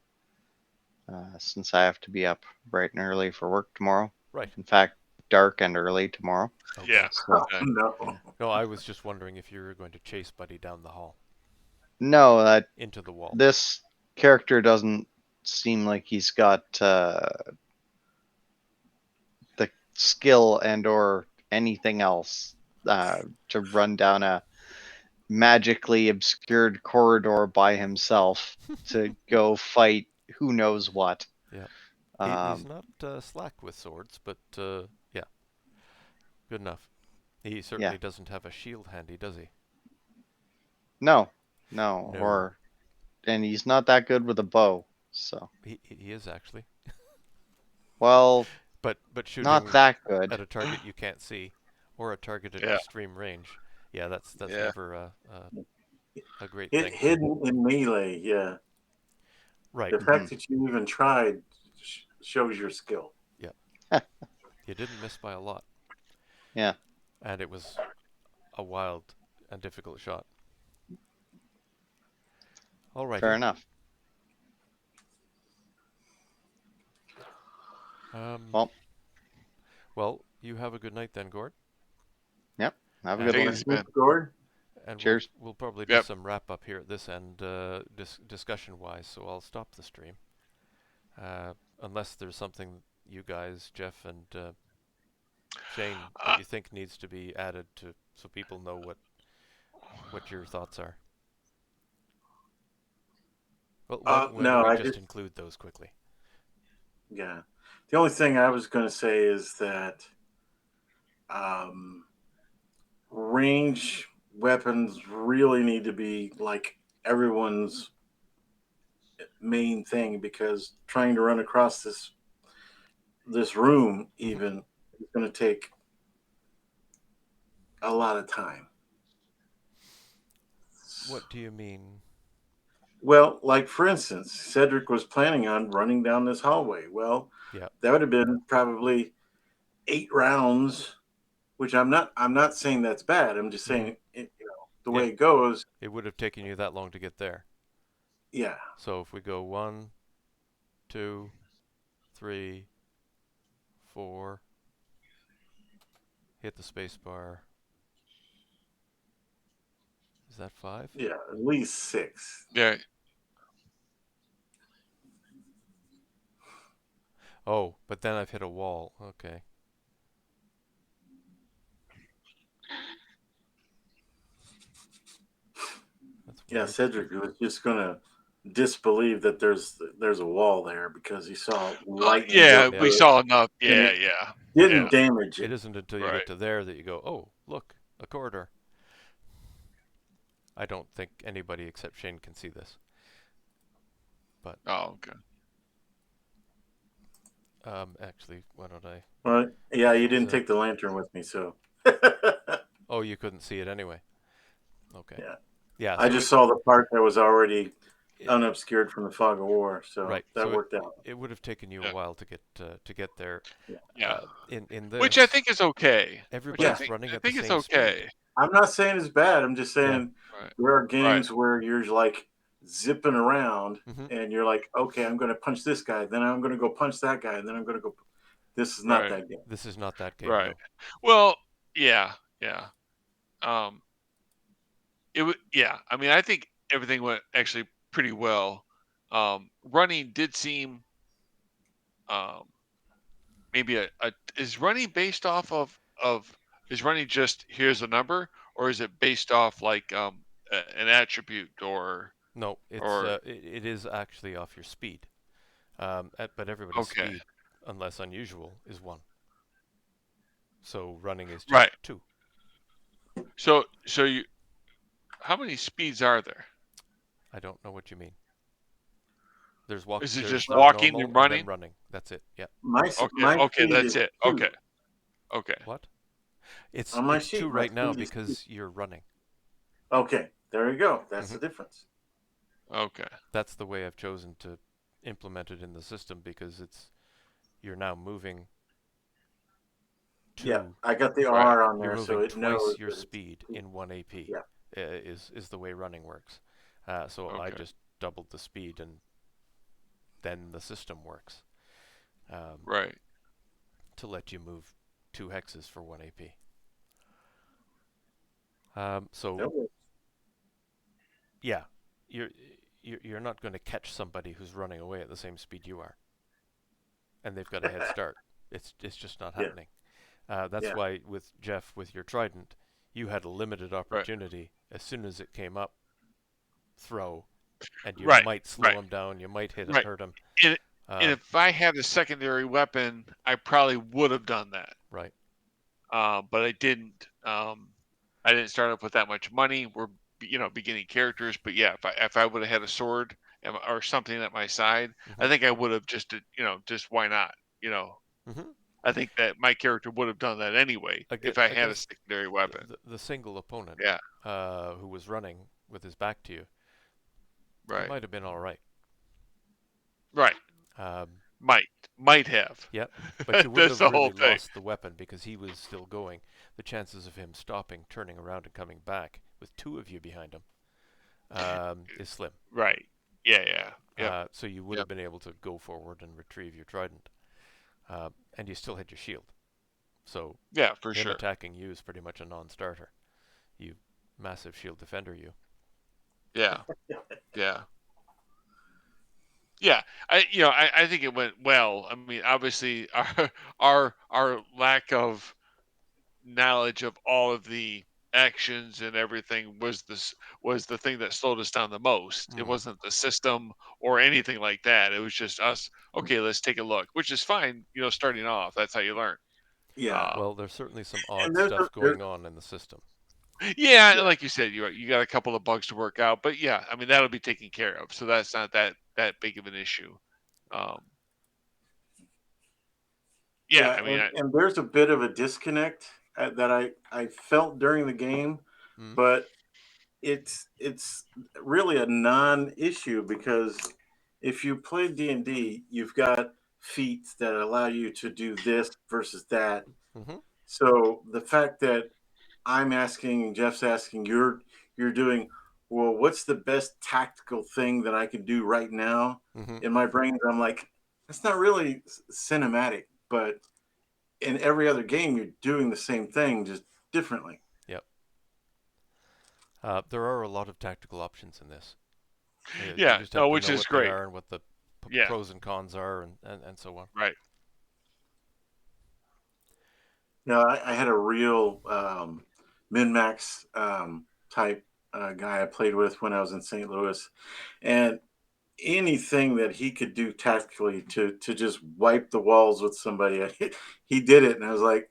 since I have to be up bright and early for work tomorrow. Right. In fact, dark and early tomorrow. Okay. Yeah. So, no. No, I was just wondering if you were going to chase Buddy down the hall. No, into the wall. This character doesn't seem like he's got the skill and or anything else to run down a magically obscured corridor by himself to go fight who knows what. Yeah. He's not slack with swords, but yeah. Good enough. He certainly doesn't have a shield handy, does he? No. And he's not that good with a bow, so. He is actually. Well, but shooting not that good at a target you can't see, or a target at extreme range. Yeah, that's never a great thing. Hidden in melee, yeah. Right. The fact that you even tried shows your skill. Yeah. You didn't miss by a lot. Yeah. And it was a wild and difficult shot. All right. Fair enough. Well, you have a good night then, Gord. Yep. Have a good one, Gord. And cheers. We'll probably do some wrap up here at this end, discussion wise. So I'll stop the stream, unless there's something you guys, Jeff and Shane, that you think needs to be added to, so people know what your thoughts are. Well, why don't we just include those quickly? Yeah. The only thing I was going to say is that range weapons really need to be like everyone's main thing, because trying to run across this room even is going to take a lot of time. What do you mean? Well, like for instance, Cedric was planning on running down this hallway. Well, that would have been probably 8 rounds, which I'm not saying that's bad. I'm just saying the way it goes. It would have taken you that long to get there. Yeah. So if we go 1, 2, 3, 4, hit the space bar. Is that 5? Yeah, at least 6. Yeah. Oh, but then I've hit a wall. Okay. Yeah, Cedric was just gonna disbelieve that there's a wall there because he saw lightning. We saw enough. Yeah, Didn't damage it. It isn't until you get to there that you go, oh, look, a corridor. I don't think anybody except Shane can see this. But okay. Actually, why don't I? Well, yeah, you This is didn't a. take the lantern with me, so. Oh, you couldn't see it anyway. Okay. Yeah. Yeah. I So just saw the part that was already it unobscured from the fog of war, so right. that So worked out. it would have taken you a Yeah. while to get there. Yeah. Yeah. In Which I this, think is okay. Which Yeah. everybody's running I at the think it's same speed. okay. I'm not saying it's bad. I'm just Yeah. saying Right. there are Right. games where you're like zipping around Hmm. and you're like, okay, I'm going to punch this guy, then I'm going to go punch that guy, and then I'm going to go. This is not Right. that game. This is not that game, Right. no. Well, yeah. Yeah. Um, it would. Yeah. I mean, I think everything went actually pretty well. Running did seem um maybe a is running based off of is running just here's a number, or is it based off like an attribute No, or it is actually off your speed. But everybody's okay. speed, unless unusual, is 1. So running is just Right. 2. So you how many speeds are there? I don't know what you mean. Is it There's just Well, walking normal and and then running? running. That's it. Yeah. Okay, my okay, speed that's is it. two Okay, okay, What? on my It's 2 sheet. My right now speed is two. because you're running. Okay, there you go. That's Hmm. the difference. okay. That's the way I've chosen to implement it in the system because you're now moving Yeah, 2 I got the Right, R on you're there, so moving it knows twice your that it's speed two. in 1 AP. Yeah, Is the way running works. So I okay. just doubled the speed and then the system works Right, to let you move 2 hexes for 1 AP. So that works. yeah, you're you're not going to catch somebody who's running away at the same speed you are, and they've got a head start. It's just not Yeah, happening. That's yeah, why with Jeff with your trident, you had a limited right, opportunity as soon as it came up, throw, and you right, might slow right, him down, you might right. hurt him. And and Um, if I had a secondary weapon, I probably would have done that. right. But I didn't. I didn't start off with that much money. We're beginning characters, but yeah, if I would have had a sword or something at my side, I Hmm. think I would have just why not? You know, Hmm. I think that my character would have done that anyway if I had a Against secondary weapon. the single opponent Yeah, who was running with his back to you, you right, might have been all right. right. Um, Might might have. yeah, but you wouldn't That's have the whole really thing. lost the weapon because he was still going. The chances of him stopping, turning around, and coming back with 2 of you behind him is slim. Right. Yeah, yeah. Yep. So you would Yep. have been able to go forward and retrieve your trident, and you still had your shield. So Yeah, for him sure. attacking you is pretty much a non-starter. You massive shield defender, you. Yeah. Yeah. Yeah. I think it went well. I mean, obviously our lack of knowledge of all of the actions and everything was the thing that slowed us down the most. It Mm. wasn't the system or anything like that. It was just us, okay, let's take a look, which is fine, starting off. That's how you learn. yeah. Um, Well, there's certainly some And odd stuff going on in the system. Yeah, yeah, like you said, you got a couple of bugs to work out, but yeah, I mean that'll be taken care of, so that's not that big of an issue. Um, yeah, yeah, I mean, and there's a bit of a disconnect that I felt during the game, Mm. but it's really a non-issue because if you play D&D, you've got feats that allow you to do this versus that. Mm-hmm. So the fact that I'm asking, Jeff's asking, you're doing, well, what's the best tactical thing that I can do right now? Mm-hmm. In my brain, I'm like, that's not really cinematic, but in every other game, you're doing the same thing, just differently. Yep. There are a lot of tactical options in this. You yeah, just no, have to which know is what they great. are and what the Yeah, pros and cons are, and so on. right. You know, I had a real min max type guy I played with when I was in St. Louis, and anything that he could do tactically to just wipe the walls with somebody, he did it, and I was like,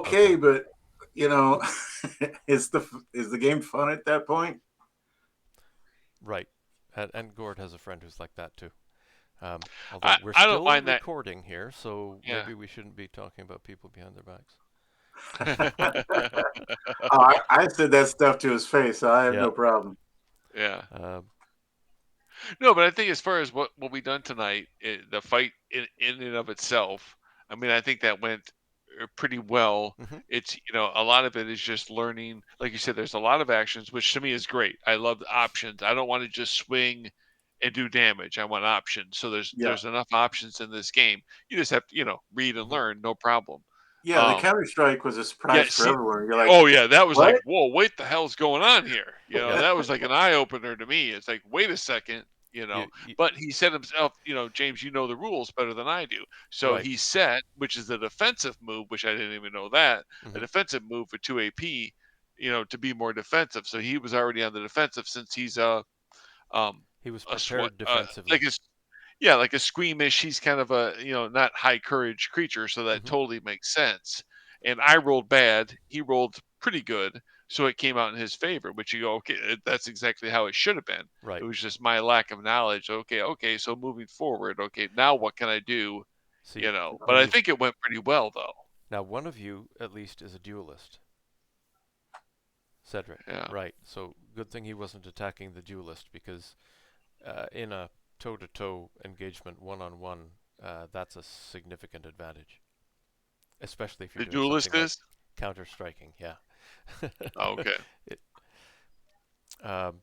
Okay. okay, but you know, is the game fun at that point? Right. And Gord has a friend who's like that too. Although we're I don't still mind that. recording here, so Yeah. maybe we shouldn't be talking about people behind their backs. I said that stuff to his face, so I have no problem. Yeah. Um, No, but I think as far as what we done tonight, the fight in and of itself, I mean, I think that went pretty well. Mhm. It's a lot of it is just learning. Like you said, there's a lot of actions, which to me is great. I love the options. I don't want to just swing and do damage. I want options. So there's enough options in this game. You just have to read and Mhm. learn, no problem. Yeah, the Counter-Strike was a Yeah, surprise for see, everyone. You're like, oh yeah, that was what? like, whoa, what the hell's going on here? Yeah. That was like an eye opener to me. It's like, wait a second, You, But he said himself, James, you know the rules better than I do. So right. he set, which is a defensive move, which I didn't even know that, a Mhm. defensive move for 2 AP, to be more defensive. So he was already on the defensive since he's He was a sweat prepared defensively. like a squeamish. He's kind of a not high courage creature, so that Mhm. totally makes sense. And I rolled bad. He rolled pretty good, so it came out in his favor. Which you go, okay, that's exactly how it should have been. Right. It was just my lack of knowledge. Okay. So moving forward, okay, now what can I do? See, But I think it went pretty well though. now one of you at least is a duelist. Cedric. Yeah. Right. So good thing he wasn't attacking the duelist, because in a toe-to-toe engagement, one-on-one, that's a significant advantage, especially if you're The doing something duelist like is. counter-striking. Yeah. Oh, okay. It, um,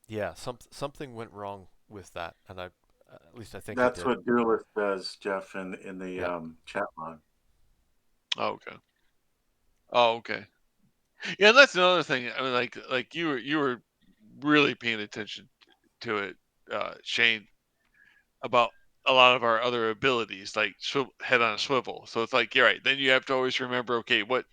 yeah. Something went wrong with that, and at least I think it That's did. what Duelist does, Jeff, in the Yeah. chat log. Oh, okay. Oh, okay. Yeah, and that's another thing. I mean, like you were really paying attention to it, Shane, about a lot of our other abilities, like head on a swivel. So it's like, you're right. Then you have to always remember, okay, what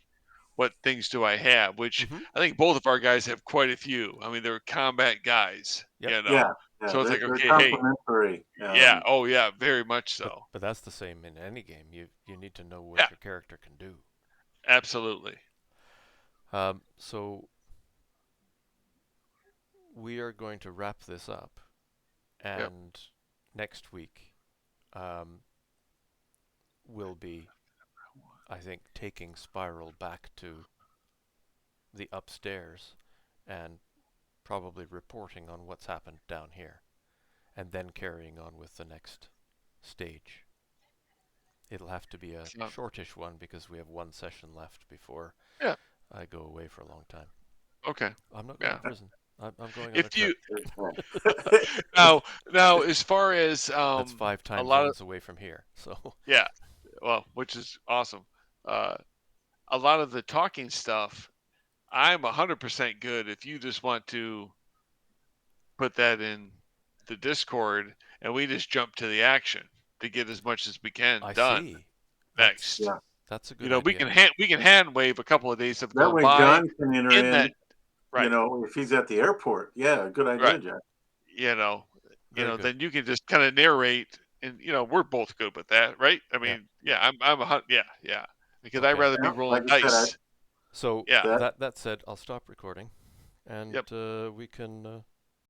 things do I have? Which Mhm. I think both of our guys have quite a few. I mean, they're combat guys, Yep. Yeah, So it's like, they're okay, hey, complementary. yeah, oh yeah, very much so. But that's the same in any game. You need to know what Yeah, your character can do. absolutely. So we are going to wrap this up, Yep. and next week will be, I think, taking Spiral back to the upstairs and probably reporting on what's happened down here, and then carrying on with the next stage. It'll have to be a shortish one because we have one session left before I go away for a long time. Okay. I'm not going to prison. I'm going on a If trip. you now, as far as That's 5 a time lot of zones away from here. So yeah, well, which is awesome. A lot of the talking stuff, I'm 100% good if you just want to put that in the Discord and we just jump to the action to get as much as we can I done see. next. That's a good idea. We can hand wave a couple of days have That gone way, by John can enter in in. that, right? If he's at the airport. Yeah, good idea, Right. Jack. Very good. Then you can just kind of narrate, and we're both good with that, right? I mean, I'm because Okay. I'd rather be Yeah, rolling like I said, dice. So Yeah. that said, I'll stop recording, and Yep. we can